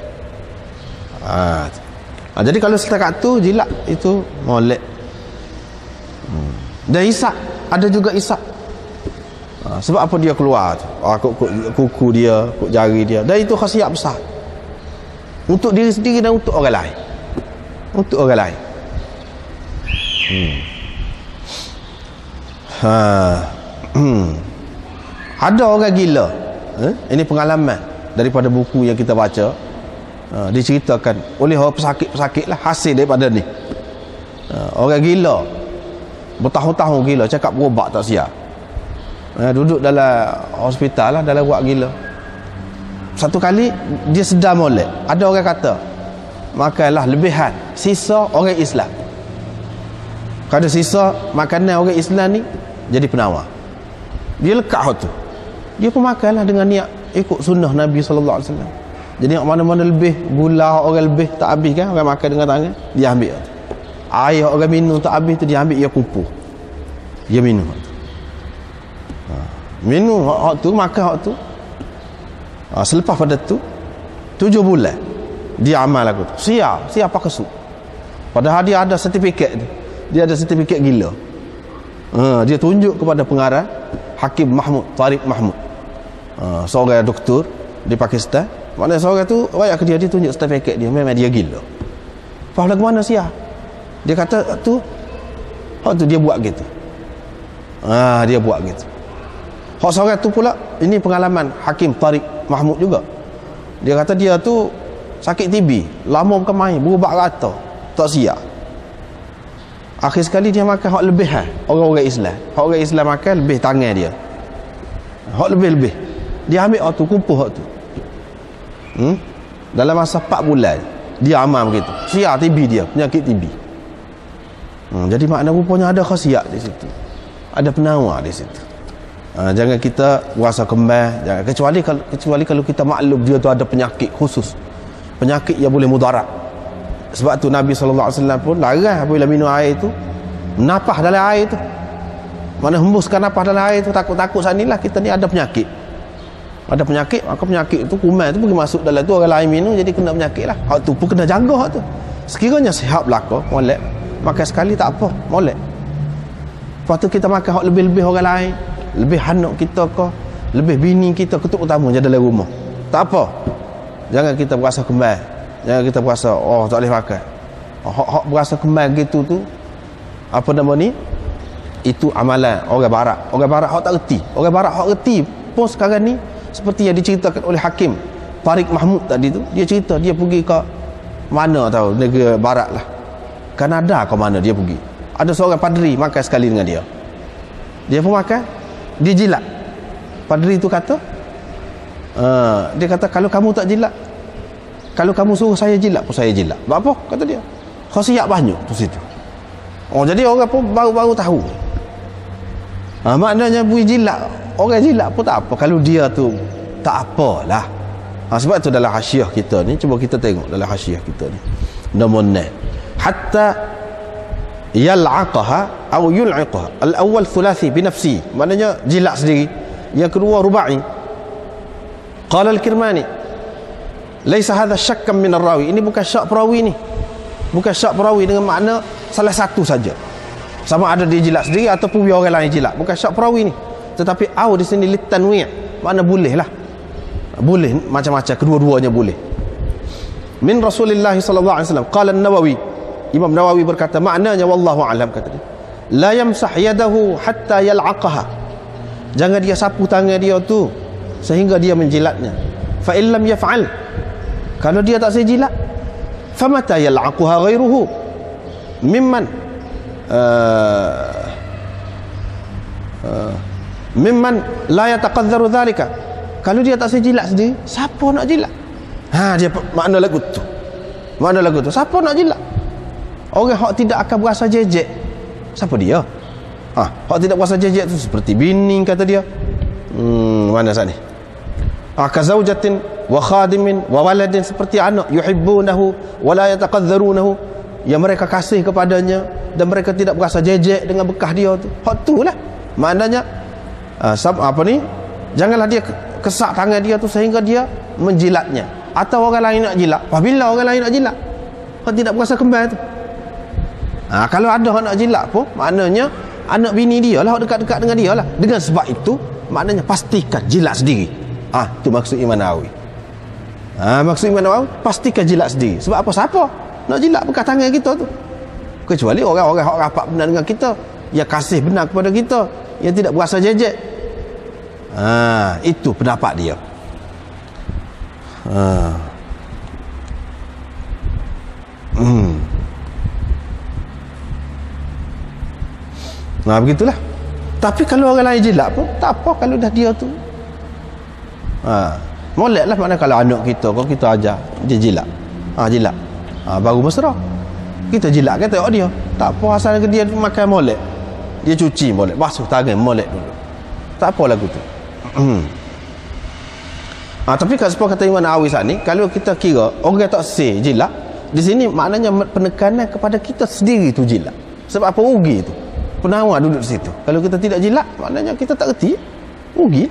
Jadi kalau setakat tu jilat itu molek. Dan isap, ada juga isap. Sebab apa dia keluar tu? Kuku dia, kuk jari dia. Dan itu khasiat besar untuk diri sendiri dan untuk orang lain. Untuk orang lain. Ada orang gila. Ini pengalaman daripada buku yang kita baca. Diceritakan oleh orang pesakit-pesakit lah, hasil daripada ni. Orang gila, bertahun-tahun gila, cakap berubat tak siap. Duduk dalam hospital lah, dalam buat gila. Satu kali dia sedar molek. Ada orang kata, makanlah lebihan sisa orang Islam. Kalau sisa makanan orang Islam ni jadi penawar. Dia lekat hal tu. Dia pun makanlah dengan niat ikut sunnah Nabi SAW. Jadi mana-mana lebih gula orang lebih tak habis kan, orang makan dengan tangan, dia ambil tu. Air orang minum tak habis tu, dia ambil, dia kumpul, dia minum tu. Minum hak tu, makan hak tu. Selepas pada tu 7 bulan dia amal aku tu. Siap pakai su. Padahal dia ada sertifikat tu. Dia ada sertifikat gila. Dia tunjuk kepada pengarah Hakim Mahmud, Tariq Mahmud. Seorang doktor di Pakistan. Maknanya seorang tu rakyat ke dia tunjuk sertifikat dia, memang dia gila. Faham lagu mana siap? Dia kata tu hak tu dia buat gitu. Dia buat gitu. Hak seorang tu pula, ini pengalaman Hakim Tariq Mahmud juga. Dia kata dia tu sakit TB, lama bukan main, berubat rata, tak siap. Akhir sekali dia makan hak lebihan orang-orang Islam. Hak orang Islam makan lebih tangan dia. Hak lebih-lebih. Dia ambil hak tu, kumpul hak tu. Dalam masa 4 bulan dia amal begitu. Siap TB dia, penyakit TB. Jadi makna rupanya ada khasiat di situ. Ada penawar di situ. Jangan kita rasa kembang, jangan, kecuali kalau kita maklum dia tu ada penyakit khusus, penyakit yang boleh mudarat. Sebab tu Nabi SAW pun larang apabila minum air tu, napah dalam air tu. Mana hembuskan napah dalam air tu, takut-takut sanilah kita ni ada penyakit. Ada penyakit, maka penyakit tu, kuman tu pergi masuk dalam tu, orang lain minum jadi kena penyakit lah. Hak tu pun kena jaga hak tu. Sekiranya sihat belaka, molek, makan sekali tak apa, molek. Lepas tu kita makan hak lebih-lebih orang lain, lebih anak kita ke, lebih bini kita ke, terutama je dalam rumah, tak apa. Jangan kita berasa kembang, jangan kita berasa tak boleh makan. Hak berasa kembang gitu tu, apa nama ni, itu amalan orang barat. Orang barat hak tak reti. Orang barat hak reti pun sekarang ni, seperti yang diceritakan oleh Hakim Tariq Mahmud tadi tu. Dia cerita dia pergi ke mana tahu, negara barat lah, Kanada ke mana dia pergi. Ada seorang padri makan sekali dengan dia. Dia pun makan, dia jilat. Padri tu kata, dia kata kalau kamu tak jilat, kalau kamu suruh saya jilat pun saya jilat. Buat apa? Kata dia. Khasiat banyak tu situ. Jadi orang pun baru-baru tahu. Maknanya bui jilat orang jilat pun tak apa kalau dia tu tak apalah. Sebab itu dalam hasyiah kita ni, cuba kita tengok dalam hasyiah kita ni, nombor 6, hatta yal'aqaha atau yul'iqaha. Al-awwal thulathi binafsi, maknanya jilat sendiri. Yang kedua ruba'i. Qala al-Kirmani laisa hadha syakkan min ar-rawi, ini bukan syak perawi ni, bukan syak perawi dengan makna salah satu saja, sama ada dia jilat sendiri ataupun biar orang lain jilat, bukan syak perawi ni. Tetapi au di sini litanwi', makna boleh lah, boleh macam-macam, kedua-duanya boleh. Min Rasulillah sallallahu alaihi wasallam qala an-Nawawi, Imam Nawawi berkata maknanya wallahu alam, kata dia, la yamsah yadahu hatta yal'aqaha, jangan dia sapu tangan dia tu sehingga dia menjilatnya. Fa in lam yaf'al, kalau dia tak sejilat, fa mata yal'aquha ghairuhu mimman mimman la yataqaddaru dhalika, kalau dia tak sejilat sendiri, siapa nak jilat? Dia makna lagu tu, makna lagu tu, siapa nak jilat? Orang hak tidak akan berasa jejek, siapa dia? Hak tidak berasa jejek tu seperti bini, kata dia. Mana sat ni? Kazaujatin wa khadimin wa waladin, seperti anak, yuhibbunahu wa la yataqaddarunahu, yang mereka kasih kepadanya dan mereka tidak berasa jejek dengan bekah dia tu. Hak tu lah maknanya. Janganlah dia kesak tangan dia tu sehingga dia menjilatnya, atau orang lain nak jilat. Apabila orang lain nak jilat, hak tidak berasa kembal tu. Kalau ada orang nak jilat pun, maknanya anak bini dia lah, dekat-dekat dengan dia lah. Dengan sebab itu, maknanya pastikan jilat sendiri. Tu maksud Imam Nawawi. Maksud Imam Nawawi, pastikan jilat sendiri. Sebab apa? Siapa nak jilat bekas tangan kita tu? Kecuali orang-orang yang rapat benar dengan kita, yang kasih benar kepada kita, yang tidak berasa jejek. Itu pendapat dia. Begitulah. Tapi kalau orang lain jilat pun tak apa, kalau dah dia tu molek lah. Maknanya kalau anak kita, kalau kita ajar dia jilat, jilat, baru mesra, kita jilat, kita tengok dia tak apa, asal dia makan molek, dia cuci molek, basuh tangan molek dulu, tak apa lagu tu. Tapi kalau sebab kata Imam Nawawi saat ni, kalau kita kira orang tak sih jilat, di sini maknanya penekanan kepada kita sendiri tu jilat. Sebab apa? Rugi tu, penawar duduk di situ. Kalau kita tidak jilat, maknanya kita tak reti, rugi.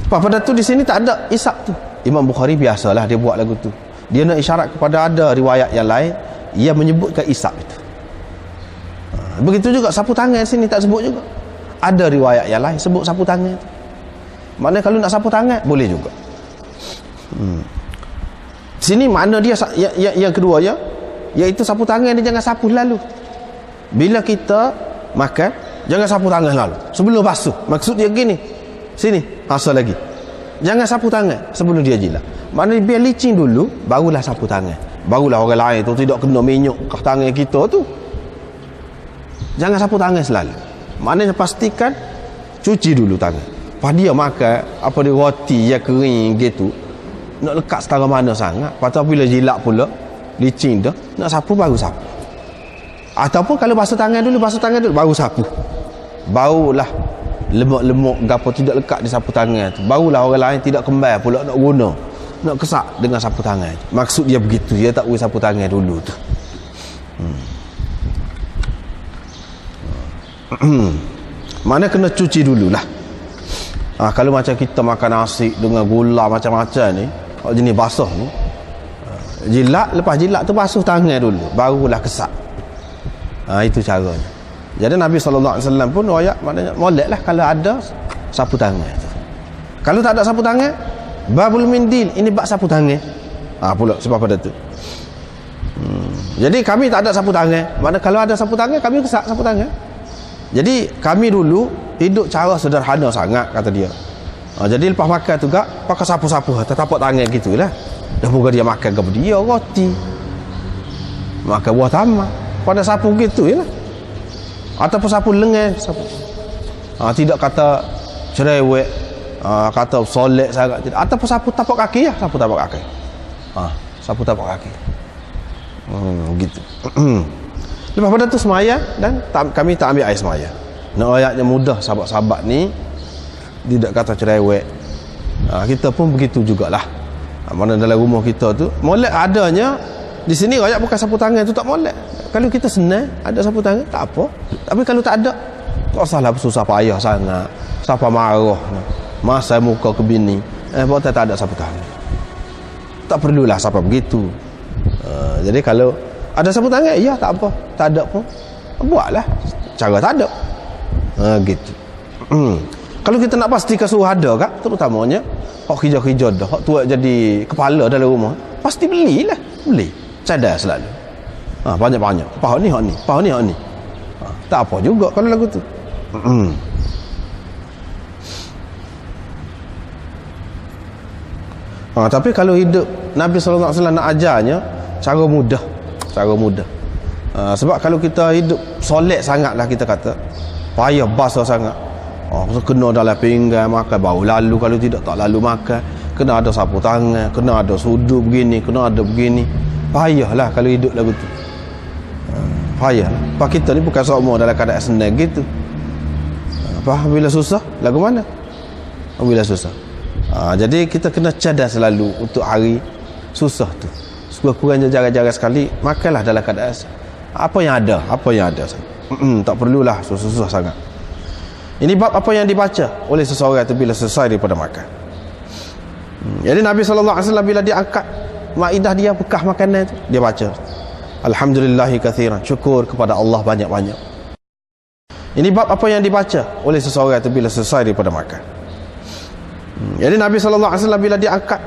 Pada tu di sini tak ada isap tu. Imam Bukhari biasalah dia buat lagu tu, dia nak isyarat kepada ada riwayat yang lain yang menyebutkan isap itu. Begitu juga sapu tangan sini tak sebut juga. Ada riwayat yang lain sebut sapu tangan tu. Maknanya kalau nak sapu tangan boleh juga. Sini makna dia yang kedua ya, iaitu sapu tangan dia jangan sapu lalu. Bila kita makan, jangan sapu tangan lalu sebelum basuh. Maksud dia gini, sini asal lagi, jangan sapu tangan sebelum dia jilat. Maknanya biar licin dulu, barulah sapu tangan, barulah orang lain tu tidak kena minyak ke tangan kita tu. Jangan sapu tangan selalu. Maknanya pastikan cuci dulu tangan. Pas dia makan apa dia roti yang kering gitu, nak lekat setara mana sangat. Lepas tu bila jilat pula licin dah, nak sapu baru sapu. Ataupun kalau basuh tangan dulu baru sapu. Barulah lemak-lemak gapo tidak lekat di sapu tangan tu, barulah orang lain tidak kembal pula nak guna, nak kesak dengan sapu tangan. Maksud dia begitu, dia tak boleh sapu tangan dulu tu. Mana kena cuci dululah. Kalau macam kita makan nasi dengan gula macam-macam ni, jenis basah ni, jilat, lepas jilat tu basuh tangan dulu, barulah kesak. Itu caranya. Jadi Nabi SAW pun royak, maknanya molek lah kalau ada sapu tangan tu. Kalau tak ada sapu tangan, babul mindil, ini bak sapu tangan. Pula sebab pada tu. Jadi kami tak ada sapu tangan, maknanya kalau ada sapu tangan kami kesak sapu tangan. Jadi kami dulu hidup cara sederhana sangat, kata dia. Jadi lepas makan tu gak pakai sapu-sapu tapak tangan gitulah. Dah moga dia makan ke dia roti, makan buah tamak pada sapu gitu je lah. Ataupun sapu lengan, sapu. Tidak kata cerewet, kata solek sangat, tidak. Ataupun sapu tapak kaki ya, sapu tapak kaki. Sapu tapak kaki. Gitu. Lepas pada tu semaya, dan kami tak ambil air semaya. Nak ayatnya mudah, sahabat-sahabat ni tidak kata cerewet. Kita pun begitu jugalah. Mana dalam rumah kita tu molek adanya. Di sini rakyat bukan sapu tangan tu tak molek. Kalau kita senang ada sapu tangan tak apa. Tapi kalau tak ada, tak usahlah susah payah sangat. Siapa marah masa muka ke bini, buat tak ada sapu tangan. Tak perlulah siapa begitu. Jadi kalau ada sapu tangan, ya tak apa. Tak ada pun buatlah. Cara tak ada. Gitu. Kalau kita nak pastikan suruh ada kak, terutamanya hak kerja-kerja dah, hak tuak jadi kepala dalam rumah, pasti belilah, beli. Cadar selalu. Banyak-banyak. Hak ni, hak ni. Hak ni, hak ni. Tak apa juga kalau lagu tu. Tapi kalau hidup Nabi SAW nak ajarnya cara mudah. Cara mudah. Sebab kalau kita hidup solek sangatlah kita kata, payah basah sangat. Kena dalam pinggan makan bau lalu, kalau tidak tak lalu makan, kena ada sapu tangan, kena ada sudu begini, kena ada begini. Payahlah kalau hidup lagu tu. Payahlah. Pak kita ni bukan semua dalam keadaan senang gitu. Bila susah lagu mana? Bila susah. Jadi kita kena cadar selalu untuk hari susah tu. Sekurang-kurangnya jarang-jarang sekali makanlah dalam keadaan apa yang ada, tak perlulah susah-susah sangat. Ini bab apa yang dibaca oleh seseorang itu bila selesai daripada makan. Jadi Nabi SAW bila dia angkat maidah dia, bekah makanan itu, dia baca alhamdulillahi katsiran, syukur kepada Allah banyak-banyak. Ini bab apa yang dibaca oleh seseorang itu bila selesai daripada makan. Jadi Nabi SAW bila dia angkat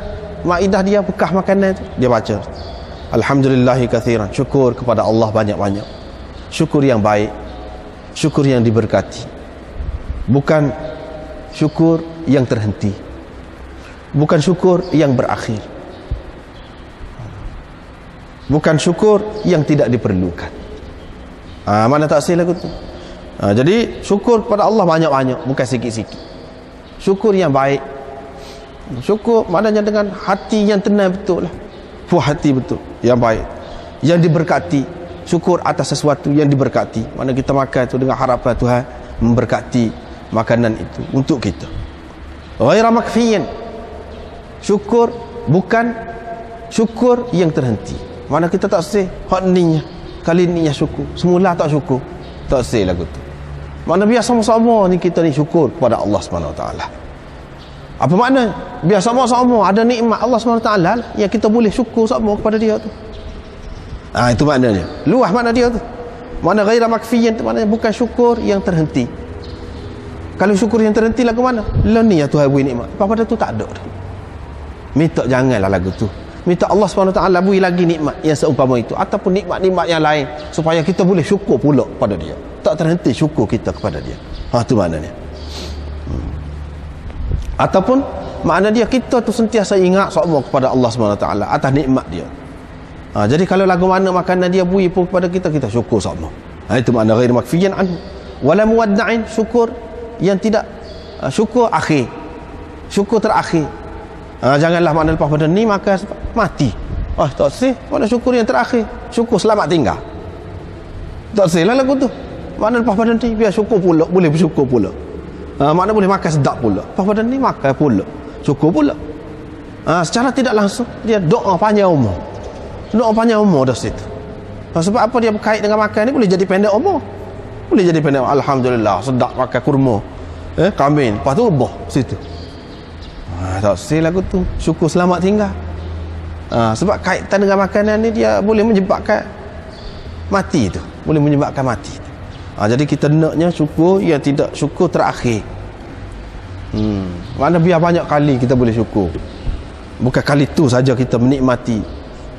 maidah dia, bekah makanan itu, dia baca alhamdulillahi katsiran, syukur kepada Allah banyak-banyak. Syukur yang baik, syukur yang diberkati, bukan syukur yang terhenti, bukan syukur yang berakhir, bukan syukur yang tidak diperlukan. Mana tak silap tu. Jadi syukur kepada Allah banyak-banyak, bukan sikit-sikit. Syukur yang baik, syukur maknanya dengan hati yang tenang betul lah, puas hati betul, yang baik, yang diberkati. Syukur atas sesuatu yang diberkati, mana kita makan tu dengan harapan Tuhan memberkati makanan itu untuk kita. Ghaira makfiyin, syukur bukan syukur yang terhenti, mana kita tak say hak ninya kali ni ya syukur, semula tak syukur, tak say lagu tu. Mana biar sama-sama ni kita ni syukur kepada Allah SWT. Apa makna? Biar sama-sama ada nikmat Allah SWT yang kita boleh syukur sama kepada dia tu. Itu maknanya. Luah makna dia tu. Mana ghaira makfiyin tu maknanya bukan syukur yang terhenti. Kalau syukur yang terhenti lagu mana? Lah ni ya Tuhan beri nikmat. Pada tu tak ada dah. Minta janganlah lagu tu. Minta Allah SWT beri lagi nikmat yang seumpama itu, ataupun nikmat-nikmat yang lain, supaya kita boleh syukur pula pada dia. Tak terhenti syukur kita kepada dia. Tu maknanya. Ataupun makna dia kita tu sentiasa ingat semua kepada Allah SWT atas nikmat dia. Jadi kalau lagu mana makanan dia beri pun kepada kita, kita syukur semua. Itu makna ghair makfiyan anhu. Wala muwadda'in, syukur yang tidak syukur akhir, syukur terakhir. Janganlah makna lepas pada ni maka mati. Tak sih, mana syukur yang terakhir, syukur selamat tinggal. Tak sih lah lagu tu. Makna lepas pada ni biar syukur pula, boleh bersyukur pula. Makna boleh makan sedap pula. Lepas pada ni makan pula, syukur pula. Secara tidak langsung dia doa panjang umur. Doa panjang umur dah situ. Sebab apa dia berkait dengan makan ni, boleh jadi pendek umur. Boleh jadi pendek. Alhamdulillah sedap makan kurma, kambing, lepas tu ubah situ. Tak say lagu tu, syukur selamat tinggal. Sebab kaitan dengan makanan ni dia boleh menyebabkan mati tu, boleh menyebabkan mati tu. Jadi kita naknya syukur yang tidak syukur terakhir. Mana biar banyak kali kita boleh syukur, bukan kali tu saja kita menikmati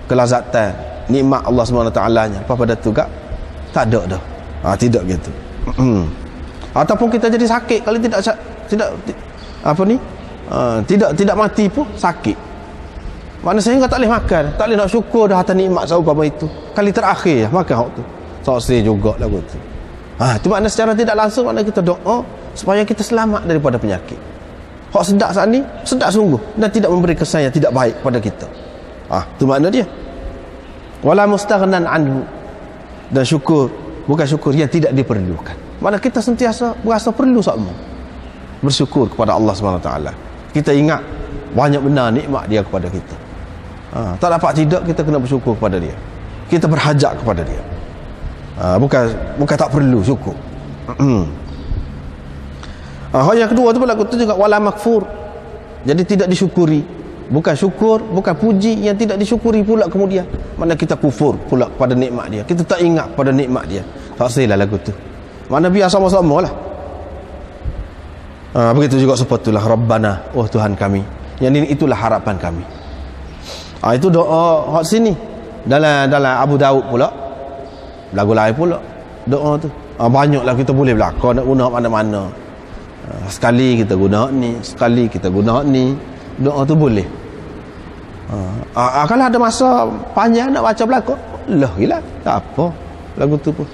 kelazatan nikmat Allah SWT nya, lepas pada tu gak tak ada dah. Tidak gitu. Ataupun kita jadi sakit, kalau tidak apa ni, tidak mati pun sakit, mana sehingga tak boleh makan, tak boleh nak syukur dah atas nikmat seumpama itu. Kali terakhir makan hak tu, tak sah juga lagu tu. Itu makna secara tidak langsung makna kita doa supaya kita selamat daripada penyakit. Hak sedap saat ni, sedap sungguh, dan tidak memberi kesan yang tidak baik pada kita. Itu makna dia. Wala mustaghnan anhu, dan syukur bukan syukur yang tidak diperlukan. Mana kita sentiasa berasa perlu sama bersyukur kepada Allah SWT. Kita ingat banyak benar nikmat dia kepada kita. Tak dapat tidak, kita kena bersyukur kepada dia. Kita berhajat kepada dia. Bukan tak perlu syukur. Yang kedua tu pula tu juga wala makfur. Jadi tidak disyukuri. Bukan syukur, bukan puji yang tidak disyukuri pula kemudian. Mana kita kufur pula kepada nikmat dia. Kita tak ingat pada nikmat dia. Tak salah lagu tu. Mana biar sama-sama lah. Begitu juga sepatulah Rabbana, oh Tuhan kami. Yang ini itulah harapan kami. Itu doa hot sini. Dalam Abu Daud pula. Lagu lain pula doa tu. Banyaklah kita boleh belakang nak guna mana-mana. Sekali kita guna ni, sekali kita guna ni. Doa tu boleh. Kalau ada masa panjang nak baca belakang, lah gila, tak apa lagu tu pun.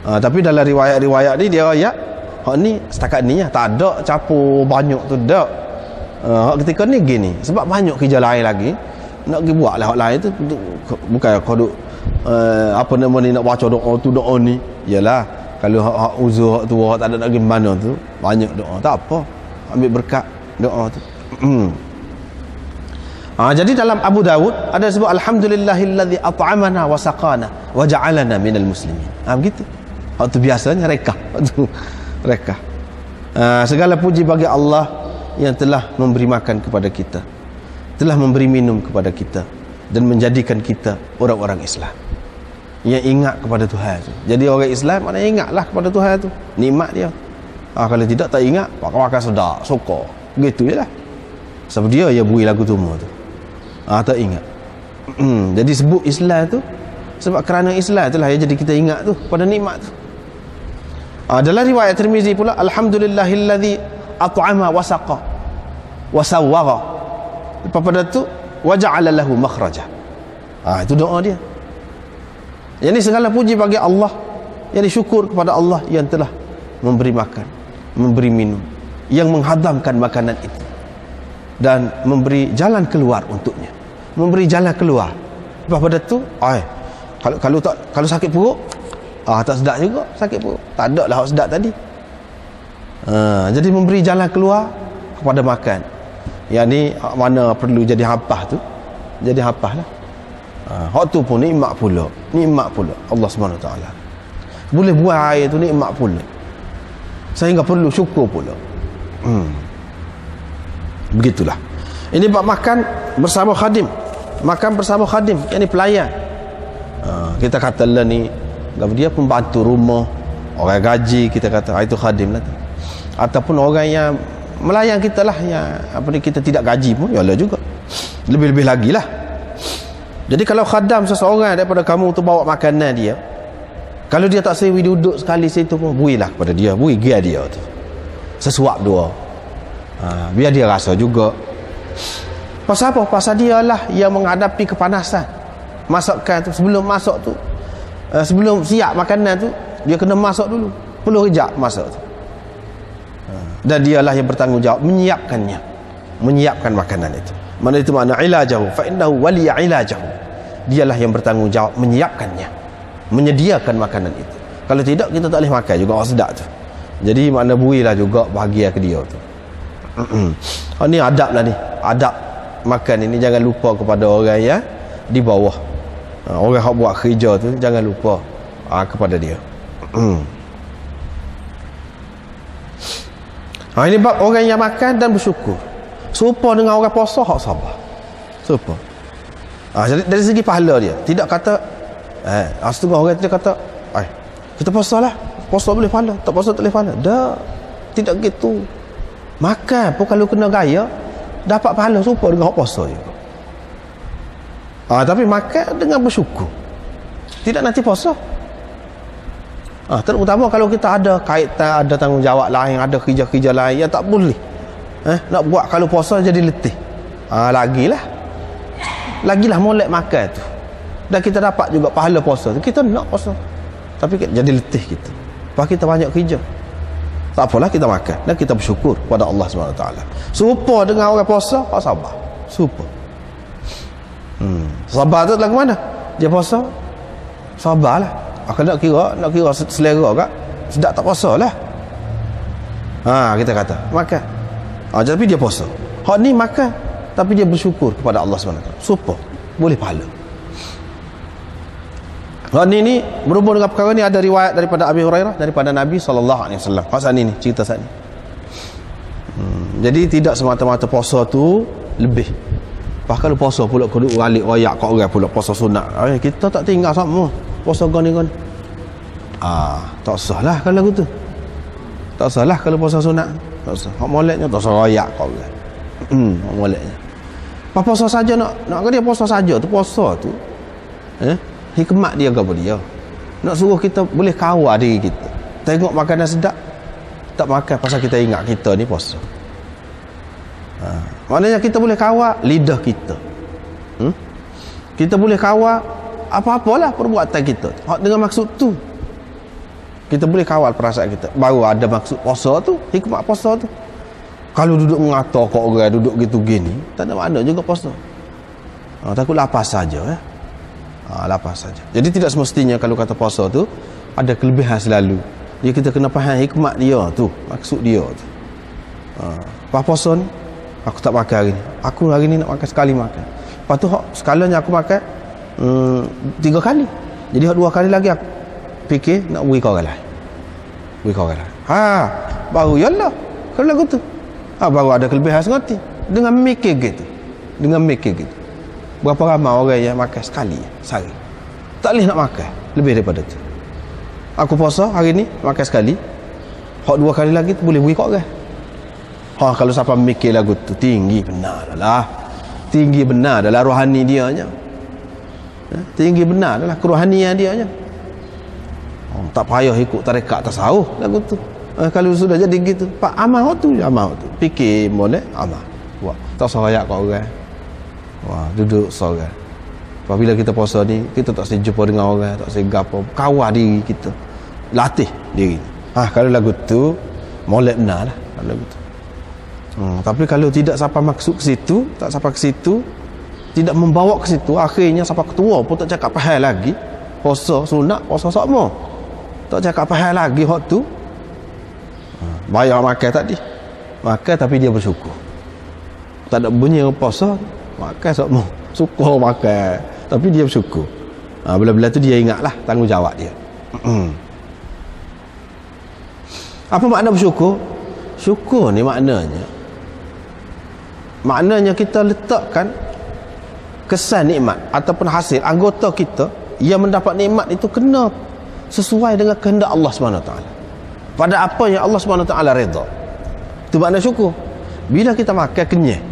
Tapi dalam riwayat-riwayat ni dia ayat hak ni setakat ni tak ada capur banyak tu dak. Ketika ni gini, sebab banyak kerja lain lagi nak pergi buat lah hak lain tu, bukan kau duk apa nama ni nak baca doa tu doa ni. Yalah, kalau hak uzur hak tua hak tak ada nak pergi mana tu, banyak doa tak apa, ambil berkat doa tu. Jadi dalam Abu Dawud ada sebut alhamdulillahillazi at'amana wa saqana wa ja'alana minal muslimin. Begitu. Hak tu biasanya rekah. Rekah. Segala puji bagi Allah yang telah memberi makan kepada kita, telah memberi minum kepada kita, dan menjadikan kita orang-orang Islam yang ingat kepada Tuhan tu. Jadi orang Islam mana ingatlah kepada Tuhan tu, nikmat dia. Kalau tidak tak ingat, makan sedap, sokor. Begitu je lah. Sebab dia yang beri lagu tu semua tu. Tak ingat. Jadi sebut Islam tu sebab kerana Islam itulah yang jadi kita ingat tu pada nikmat tu. Dalam riwayat Tirmizi pula alhamdulillahillazi at'ama wa saqa wa sawwara. Lepas pada tu wa ja'ala lahu makhraja. Itu doa dia. Yang ni segala puji bagi Allah, yang disyukur kepada Allah yang telah memberi makan, memberi minum, yang menghadamkan makanan itu dan memberi jalan keluar untuknya, memberi jalan keluar. Lepas pada tu kalau sakit perut, tak sedap juga sakit perut, tak ada lah sedap tadi. Jadi memberi jalan keluar kepada makan. Yang ni mana perlu jadi hapah tu, jadi hapah lah. Hak tu pun nikmat pula Allah SWT. Boleh buat air tu nikmat pula, sehingga perlu syukur pula. Begitulah. Ini bab makan bersama khadim. Makan bersama khadim, yang ni pelayan. Kita kata lah ni dia pembantu rumah, orang gaji, kita kata itu khadim lah tu. Ataupun orang yang melayan kita lah, yang kita tidak gaji pun ya lah juga, lebih-lebih lagi lah. Jadi kalau khadam seseorang daripada kamu tu bawa makanan dia, kalau dia tak sewi duduk sekali situ pun, berilah kepada dia, beri gear dia tu sesuap dua. Biar dia rasa juga. Pasal apa? Pasal dia lah yang menghadapi kepanasan masakan tu. Sebelum masak tu, sebelum siap makanan tu, dia kena masak dulu, perlu kejap masak tu. Dan dialah yang bertanggungjawab menyiapkannya, menyiapkan makanan itu. Mana itu makna ilajahu fa innahu waliya ilajahu. Dialah yang bertanggungjawab menyiapkannya, menyediakan makanan itu. Kalau tidak, kita tak boleh makan juga orang sedap tu. Jadi makna berilah juga bahagia ke dia tu. Ini adab lah ni, adab makan ini. Jangan lupa kepada orang yang di bawah, orang yang buat kerja tu, jangan lupa kepada dia. Ini bab orang yang makan dan bersyukur. Serupa dengan orang puasa hak sabar. Serupa. Jadi dari segi pahala dia, tidak kata setengah orang dia kata kita puasa lah, puasa boleh pahala, tak puasa tak boleh pahala. Dah, tidak gitu. Makan pun kalau kena gaya dapat pahala serupa dengan hak puasa juga. Tapi makan dengan bersyukur, tidak nanti puasa. Terutama kalau kita ada kaitan, ada tanggungjawab lain, ada kerja-kerja lain yang tak boleh nak buat kalau puasa jadi letih. Lagilah molek makan tu, dan kita dapat juga pahala puasa tu. Kita nak puasa tapi jadi letih kita, lepas kita banyak kerja. Tak apalah, kita makan dan kita bersyukur kepada Allah SWT. Serupa dengan orang puasa, sabar. Serupa. Sabar tu lagu mana? Dia puasa, sabarlah. Nak kira selera kak, Sedap tak puasa lah. Kita kata makan. Tapi dia puasa. Hak ni makan tapi dia bersyukur kepada Allah SWT. Super. Boleh pahala. Hak ni berhubung dengan perkara ni, ada riwayat daripada Abi Hurairah daripada Nabi SAW. Hak saat ni cerita saat ni. Jadi tidak semata-mata puasa tu lebih. Bahkan puasa pula kuduk balik royak kat orang pula puasa sunat. Kita tak tinggal sama puasa gani. Tak sah lah kalau lagu tu. Tak sah lah kalau puasa sunat. Tak sah. Hak moleknya tak sah royak kat orang. Hak moleknya. Apa puasa saja nak ke dia puasa saja tu, puasa tu. Hikmat dia kepada dia. Nak suruh kita boleh kawal diri kita. Tengok makanan sedap, tak makan pasal kita ingat kita ni puasa. Maknanya kita boleh kawal lidah kita. Kita boleh kawal apa-apalah perbuatan kita dengan maksud tu. Kita boleh kawal perasaan kita. Baru ada maksud puasa tu, hikmat puasa tu. Kalau duduk mengata kok orang duduk gitu gini, tak ada makna juga puasa. Takut lapar saja lapar saja. Jadi tidak semestinya kalau kata puasa tu ada kelebihan selalu. Dia kita kena faham hikmat dia tu, maksud dia tu. Pas puasa ni aku tak makan hari ni. Aku hari ni nak makan sekali makan. Lepas tu skalanya aku makan 3 kali. Jadi 2 kali lagi aku fikir nak beri kau orang lain. Beri kau orang lain. Baru yalah. Kalau lagu tu. Baru ada kelebihan sengerti. Dengan mikir gitu. Berapa ramai orang yang makan sekali sehari. Tak boleh nak makan lebih daripada tu. Aku puasa hari ni makan sekali. 2 kali lagi tu boleh beri kau orang. Kalau siapa mikir lagu tu tinggi benar dah lah rohani dia nya. Tinggi benar dah lah kerohanian dia nya. Tak payah ikut tarekat tasawuf lagu tu. Kalau sudah jadi gitu, pak amal tu fikir molek amal. Tak soyak kau orang. Duduk seorang. Apabila kita puasa ni, kita tak boleh jumpa dengan orang, tak boleh gapo, kawal diri kita, latih diri. Kalau lagu tu molek benar lah lagu tu. Tapi kalau tidak sampai maksud ke situ, tak sampai ke situ, tidak membawa ke situ, akhirnya sampai ketua pun tak cakap pahal lagi. Puasa sunat, puasa sama, tak cakap pahal lagi hak tu. Bayar makan tadi, makan tapi dia bersyukur. Tak ada bunyi puasa, makan sama, syukur makan tapi dia bersyukur. Bila-bila tu dia ingatlah tanggungjawab dia. Apa makna bersyukur? Syukur ni maknanya kita letakkan kesan nikmat ataupun hasil anggota kita yang mendapat nikmat itu kena sesuai dengan kehendak Allah SWT, pada apa yang Allah SWT redha. Itu makna syukur. Bila kita makan kenyang,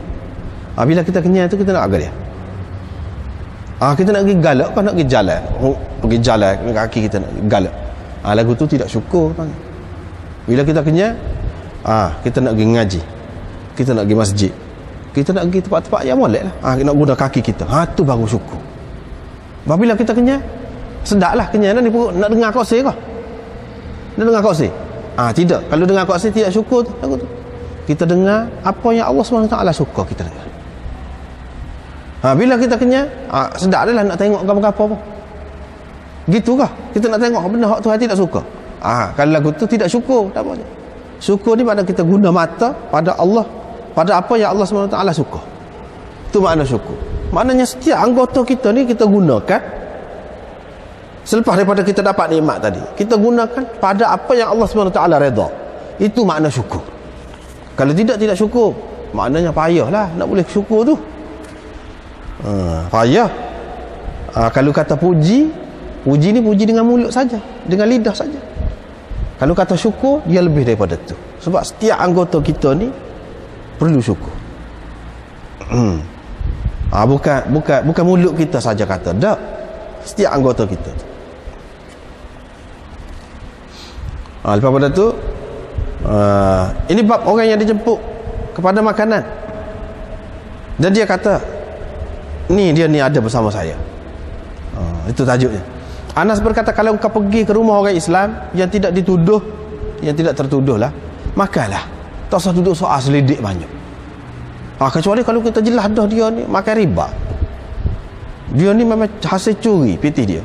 bila kita kenyang tu kita nak agak dia. Kita nak pergi galak kan, nak pergi jalan, pergi jalan dengan kaki kita nak galak. Lagu tu tidak syukur. Bila kita kenyang, kita nak pergi ngaji, kita nak pergi masjid, kita nak pergi tempat-tempat yang molek lah. Kita nak guna kaki kita. Tu baru syukur. Bila kita kenyang, sedaplah kenyang ni perut. Nak dengar koseh kah? Nak dengar koseh? Tidak. Kalau dengar koseh tidak syukur tu. Lagu tu. Kita dengar apa yang Allah SWT suka kita dengar. Bila kita kenyang, sedap dah lah nak tengok apa-apa pun. Gitu kah? Kita nak tengok benda hak Tuhan tidak suka. Kalau lagu tu tidak syukur, tak apa. Syukur ni makna kita guna mata pada Allah, pada apa yang Allah SWT suka. Itu makna syukur. Maknanya setiap anggota kita ni kita gunakan selepas daripada kita dapat nikmat tadi, kita gunakan pada apa yang Allah SWT redha. Itu makna syukur. Kalau tidak syukur, maknanya payahlah nak boleh syukur tu. Payah. Kalau kata puji ni puji dengan mulut saja, dengan lidah saja. Kalau kata syukur, dia lebih daripada tu. Sebab setiap anggota kita ni perlu syukur. Bukan mulut kita saja kata, tak. Setiap anggota kita tu. Lepas pada tu, ini bab orang yang dijemput kepada makanan dan dia kata, ni dia ni ada bersama saya. Itu tajuknya. Anas berkata, kalau kau pergi ke rumah orang Islam yang tidak dituduh, yang tidak tertuduh lah, makanlah. Tak usah duduk soal selidik banyak. Kecuali kalau kita jelas dah dia ni makan riba, dia ni memang hasil curi pitih dia.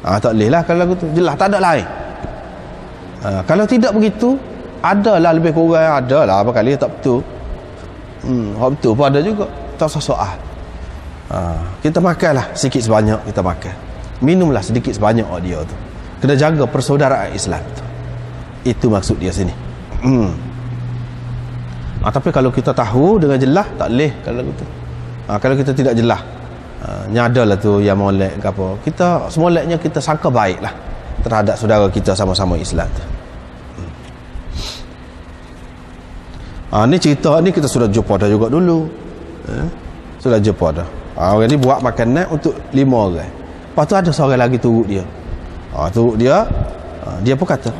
Tak boleh lah kalau lagu tu jelas tak ada lain. Kalau tidak begitu, adalah lebih kurang, adalah apa kali tak betul. Betul pun ada juga, tak soal. Kita makanlah sikit sebanyak, kita makan. Minumlah sedikit sebanyak dia tu. Kena jaga persaudaraan Islam tu. Itu maksud dia sini. Tapi kalau kita tahu dengan jelas, tak boleh kalau gitu. Kalau kita tidak jelas, nyadalah tu yang molek ke apa, kita semoleknya kita sangka baiklah terhadap saudara kita sama-sama Islam tu. Ni cerita ni kita sudah jumpa dah juga dulu. Sudah jumpa dah. Orang ni buat makanan untuk 5 orang. Lepas tu ada seorang lagi turut dia. Turut dia, dia pun kata,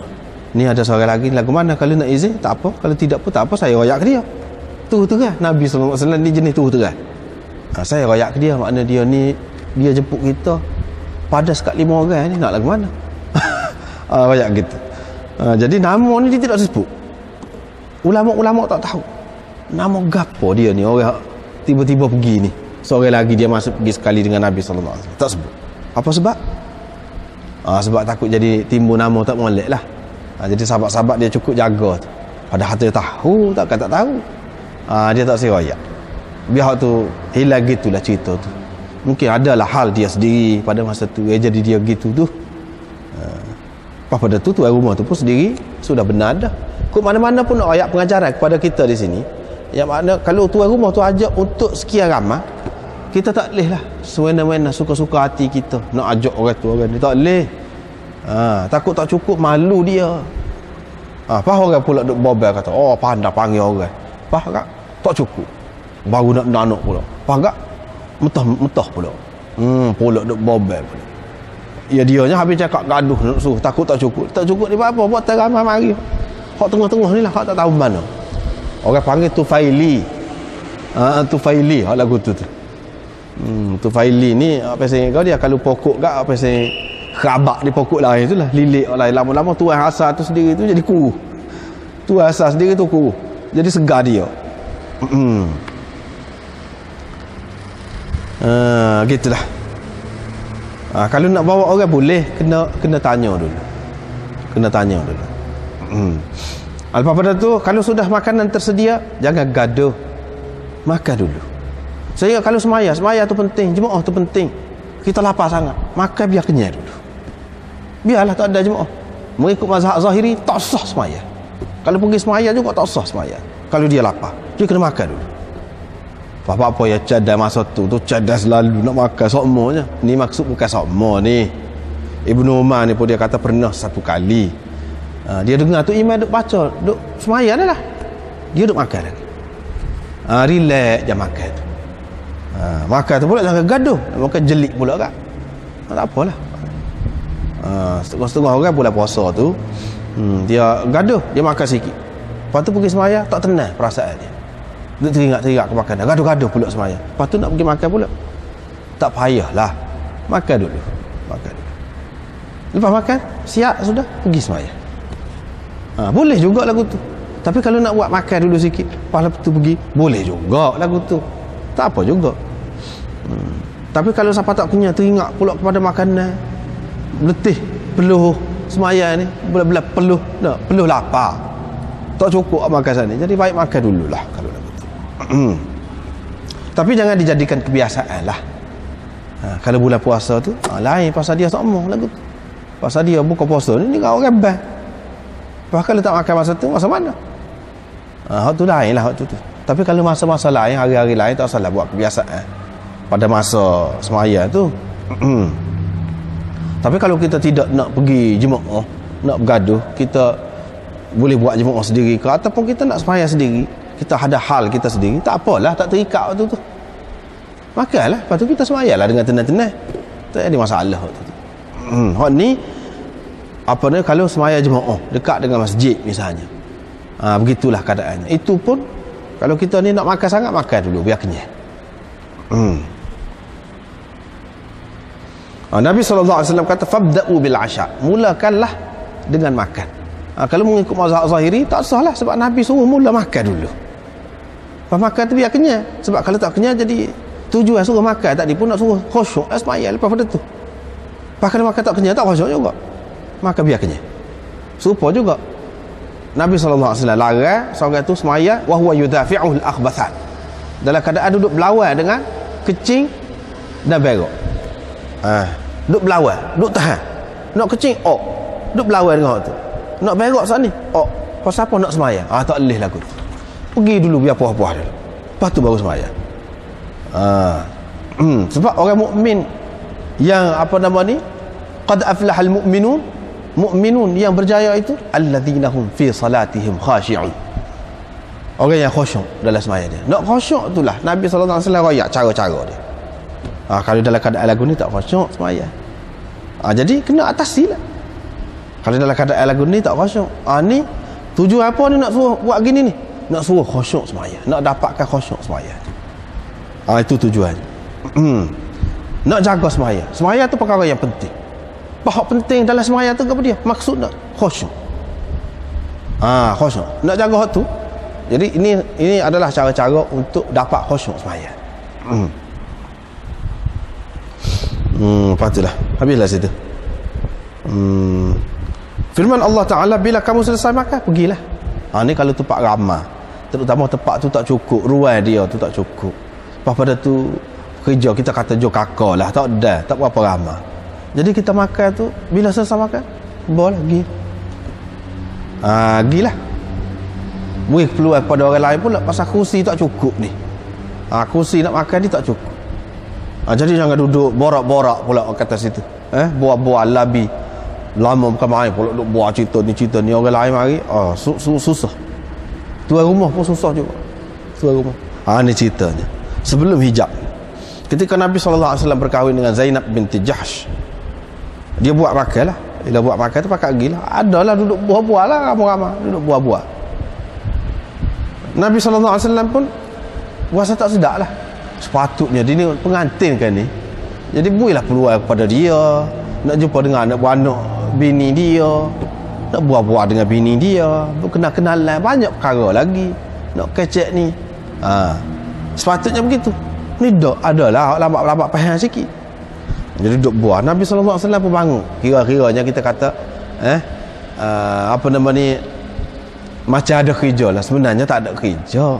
ni ada seorang lagi lagu mana, kalau nak izin tak apa, kalau tidak pun tak apa, saya royak ke dia. Terus Nabi SAW ni jenis terus. Saya royak ke dia, makna dia ni dia jemput kita pada sekat 5 orang ni, nak lagu mana. Royak gitu. Jadi nama ni dia tidak sebut. Ulama-ulama tak tahu nama gapo dia ni, orang tiba-tiba pergi ni. Seorang lagi dia masuk pergi sekali dengan Nabi SAW, tak sebut. Apa sebab? Sebab takut jadi timbul nama tak molek lah. Jadi sahabat-sahabat dia cukup jaga tu. Padahal dia tahu, takkan tak tahu. Dia tak seroyak. Biar tu hilang gitulah cerita tu. Mungkin adalah hal dia sendiri pada masa tu, jadi dia gitu tu. Pada tu tuan rumah tu pun sendiri sudah benar dah. Kok mana-mana pun nak ayat pengajaran kepada kita di sini, yang makna kalau tuan rumah tu ajak untuk sekian ramai, kita tak boleh lah sewena-wena suka-suka hati kita nak ajak orang tu orang ni, tak boleh. Takut tak cukup, malu dia. Faham orang pula duk bobel kata, pandai panggil orang. Faham tak? Tak cukup. Baru nak pula. Faham tak? Mentah pula. Pula duk bobel pula. Ya dianya habis cakap gaduh nak suruh, takut tak cukup. Tak cukup ni apa? Buat teramai mari. Hak tengah-tengah ni lah, hak tak tahu mana. Orang panggil Tufaili. Tufaili hak lagu tu. Tufaili ni apa saya kau dia kalau pokok gak apa saya khabak di pokok lain itulah, lilik lain, lama-lama tuan asal tu sendiri tu jadi kuruh. Tuan asal sendiri tu kuruh. Jadi segar dia. Gitulah. Kalau nak bawa orang boleh, kena tanya dulu. Kena tanya dulu. Lepas pada tu, kalau sudah makanan tersedia, jangan gaduh. Makan dulu. Sehingga kalau semaya tu penting, jemaah tu penting. Kita lapar sangat, makan biar kenyang dulu. Biarlah tak ada jemaah. Mengikut mazhab Zahiri, tak sah semaya. Kalau pergi semaya juga tak sah semaya. Kalau dia lapar, dia kena makan dulu. Apa-apa ya cadang masa tu cadang selalu nak makan sokmonya. Ni maksud bukan sokmo ni. Ibnu Umar ni pun dia kata pernah satu kali. Dia dengar tu imam duk baca, duk semaya lah. Dia duk makan lagi. Relax je makan tu. Makan tu pula jangan gaduh. Makan jelik pula kan. Tak apalah. Setengah-setengah orang bulan puasa tu, dia gaduh, dia makan sikit. Lepas tu pergi semaya, tak tenang perasaan dia. Dia teringat-teringat ke makanan, gaduh-gaduh pula semaya. Lepas tu nak pergi makan pula, tak payahlah, makan dulu. Lepas makan siap sudah, pergi semaya. Boleh juga lagu tu. Tapi kalau nak buat makan dulu sikit, lepas tu pergi, boleh juga lagu tu, tak apa juga. Tapi kalau siapa tak kenyang, teringat pula kepada makanan, letih peluh semaya ni, belah-belah peluh lapar, tak cukup makan sana, jadi baik makan dululah kalau lagu tu. Tapi jangan dijadikan kebiasaan lah. Kalau bulan puasa tu lain pasal dia sama lagu tu. Pasal dia buka puasa ni dengan orang rebah. Kalau tak makan masa tu, masa mana? Hak tu lain lah hak tu. Tapi kalau masa-masa lain, hari-hari lain, tak salah buat kebiasaan pada masa semaya tu. Tapi kalau kita tidak nak pergi jemaah, nak bergaduh, kita boleh buat jemaah sendiri ke, ataupun kita nak semaya sendiri, kita ada hal kita sendiri, tak apalah, tak terikat waktu tu, makanlah, lepas tu kita semayalah dengan tenang-tenang, tak ada masalah waktu tu. Hak ni apa ni, kalau semaya jemaah dekat dengan masjid misalnya, begitulah keadaannya. Itu pun kalau kita ni nak makan sangat, makan dulu biar kenyang. Nabi SAW kata fabda'u bil asya, mulakanlah dengan makan. Kalau mengikut mazhab Zahiri tak sahlah, sebab Nabi suruh mula makan dulu. Lepas makan tu biar kenyang, sebab kalau tak kenyang jadi tujuan suruh makan tadi pun nak suruh khusyuk sembahyang lepas pada tu. Lepas kalau makan tak kenyang, tak khusyuk juga. Makan biar kenyang Serupa juga Nabi SAW larang seorang itu semaya wa huwa yudafi'uhu al-akhbathat, dalam keadaan duduk berlawan dengan kecing dan berak. Duduk berlawan, duduk tahan. Nak kecing, duduk berlawan dengan orang tu. Nak berak saat ni, pasal apa nak semaya? Tak boleh lagu tu. Pergi dulu biar puas-puas dulu, lepas tu baru semaya. Sebab orang mukmin yang apa nama ni, qad aflahal mu'minun, mukminun yang berjaya itu alladzina hum fi salatihim khashi'un, orang yang khusyuk dalam sembahyang dia. Nak khusyuk itulah Nabi sallallahu alaihi wasallam royak cara-cara dia. Kalau dalam keadaan lagu ni tak khusyuk sembahyang, jadi kena atasi lah. Kalau dalam keadaan lagu ni tak khusyuk, ni tujuan apa ni nak suruh buat gini ni? Nak suruh khusyuk sembahyang, nak dapatkan khusyuk sembahyang. Itu tujuan. Nak jaga sembahyang. Sembahyang tu perkara yang penting. Bahak penting dalam sembahyang tu apa dia? Maksud nak khusyuk. Khusyuk. Nak jaga hak tu. Jadi ini adalah cara-cara untuk dapat khusyuk sembahyang. Patutlah. Habislah situ. Firman Allah Ta'ala, bila kamu selesai makan, pergilah. Ni kalau tempat ramah, terutama tempat tu tak cukup, ruang dia tu tak cukup. Lepas pada tu kerja kita kata jo kakak lah, tak ada, tak berapa ramah. Jadi kita makan tu, bila selesai makan, boleh pergi. Gilah. Boleh peluang kepada orang lain pula pasal kursi tak cukup ni. Kursi nak makan ni tak cukup. Jadi jangan duduk borak-borak pula kata situ. Buat-buat labi. Lama bukan main pula duduk buat cerita ni orang lain mari. Susah. Tuan rumah pun susah juga. Tuan rumah. Ni ceritanya. Sebelum hijab, ketika Nabi SAW berkahwin dengan Zainab binti Jahsh, dia buat makan lah. Bila buat makan tu pakai gila. Adalah duduk buah-buah lah, ramai-ramai duduk buah-buah. Nabi SAW pun rasa tak sedap lah. Sepatutnya dia ni pengantin kan ni, jadi builah peluang kepada dia nak jumpa dengan anak-anak bini dia, nak buah-buah dengan bini dia, kenal-kenalan, banyak perkara lagi nak kecek ni. Sepatutnya begitu. Ni dak adalah lambat-lambat faham sikit. Jadi duduk buah. Nabi SAW pun bangun. Kira-kiranya kita kata apa nama ni, macam ada kerja lah, sebenarnya tak ada kerja.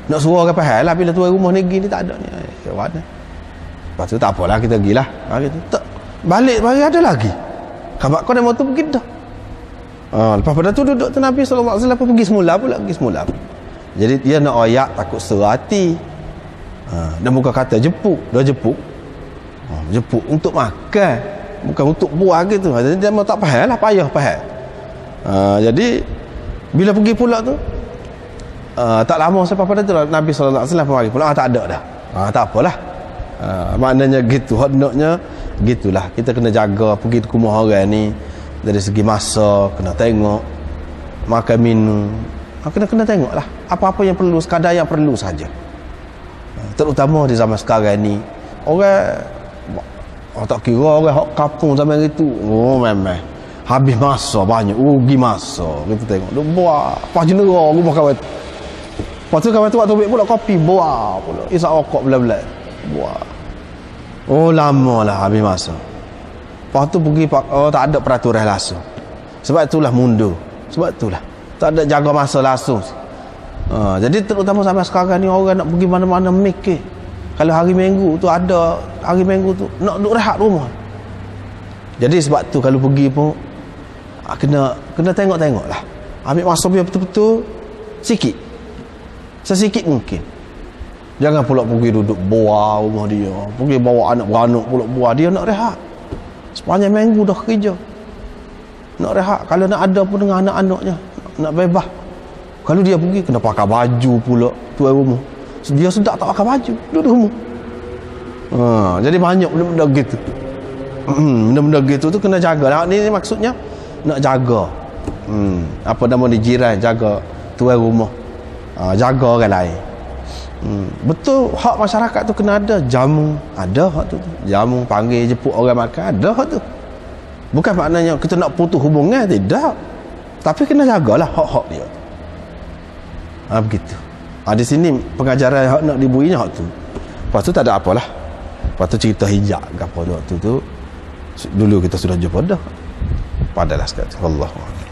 Nak suruh orang faham lah bila tuan rumah negeri ni tak ada ni. Mana? Lepas tu tak apalah, kita pergilah. Gitu. Tak, balik mari ada lagi. Khabar kau dah mau tu pergi dah. Lepas pada tu duduk tu Nabi SAW pun pergi semula pula. Jadi dia nak ayak takut serati. Dan bukan kata jepuk. Dah jepuk. Jepuk untuk makan, bukan untuk buah gitu. Jadi dia mau tak faham lah, payah faham. Jadi bila pergi pula tu, tak lama sampai pada tu Nabi SAW pergi pula. Tak ada dah. Tak apalah. Maknanya gitu, hodnoknya gitulah. Kita kena jaga pergi ke rumah orang ni dari segi masa, kena tengok makan minum, kena tengok lah apa-apa yang perlu, sekadar yang perlu saja. Terutama di zaman sekarang ni, orang tak kira orang hak kampung zaman itu, memang habis masa banyak, rugi masa. Kita tengok dia buat pas jenera rumah kawan tu. Lepas tu kawan tu waktu ambil pula kopi, buat pula isap rokok belah-belah, buat. Lama lah habis masa. Lepas tu pergi, tak ada peraturan langsung. Sebab itulah mundur. Sebab itulah tak ada jaga masa langsung. Jadi terutama sampai sekarang ni, orang nak pergi mana-mana mikir. Kalau hari Minggu tu ada, hari Minggu tu nak duduk rehat rumah. Jadi sebab tu kalau pergi pun kena tengok-tengok lah. Ambil masa biar betul-betul sikit, sesikit mungkin. Jangan pula pergi duduk buah rumah dia, pergi bawa anak-anak pula buah. Dia nak rehat sepanjang minggu dah kerja, nak rehat. Kalau nak ada pun dengan anak-anaknya, nak bebas. Kalau dia pergi kena pakai baju pula tuan rumah. Dia sedap tak pakai baju, duduk rumah. Jadi banyak benda-benda gitu. Benda-benda gitu tu kena jaga lah. Ni maksudnya nak jaga apa nama ni, jiran, jaga tuan rumah, jaga orang lain. Betul, hak masyarakat tu kena ada jamu, ada hak tu. Jamu panggil jemput orang makan, ada hak tu. Bukan maknanya kita nak putus hubungan, tidak. Tapi kena jagalah hak-hak dia. Begitu. Di sini pengajaran hak nak dibuinya hak tu. Lepas tu tak ada apalah. Lepas tu cerita hijab ke apa tu waktu tu. Dulu kita sudah jumpa dah. Padalah sekali. Wallahu a'lam.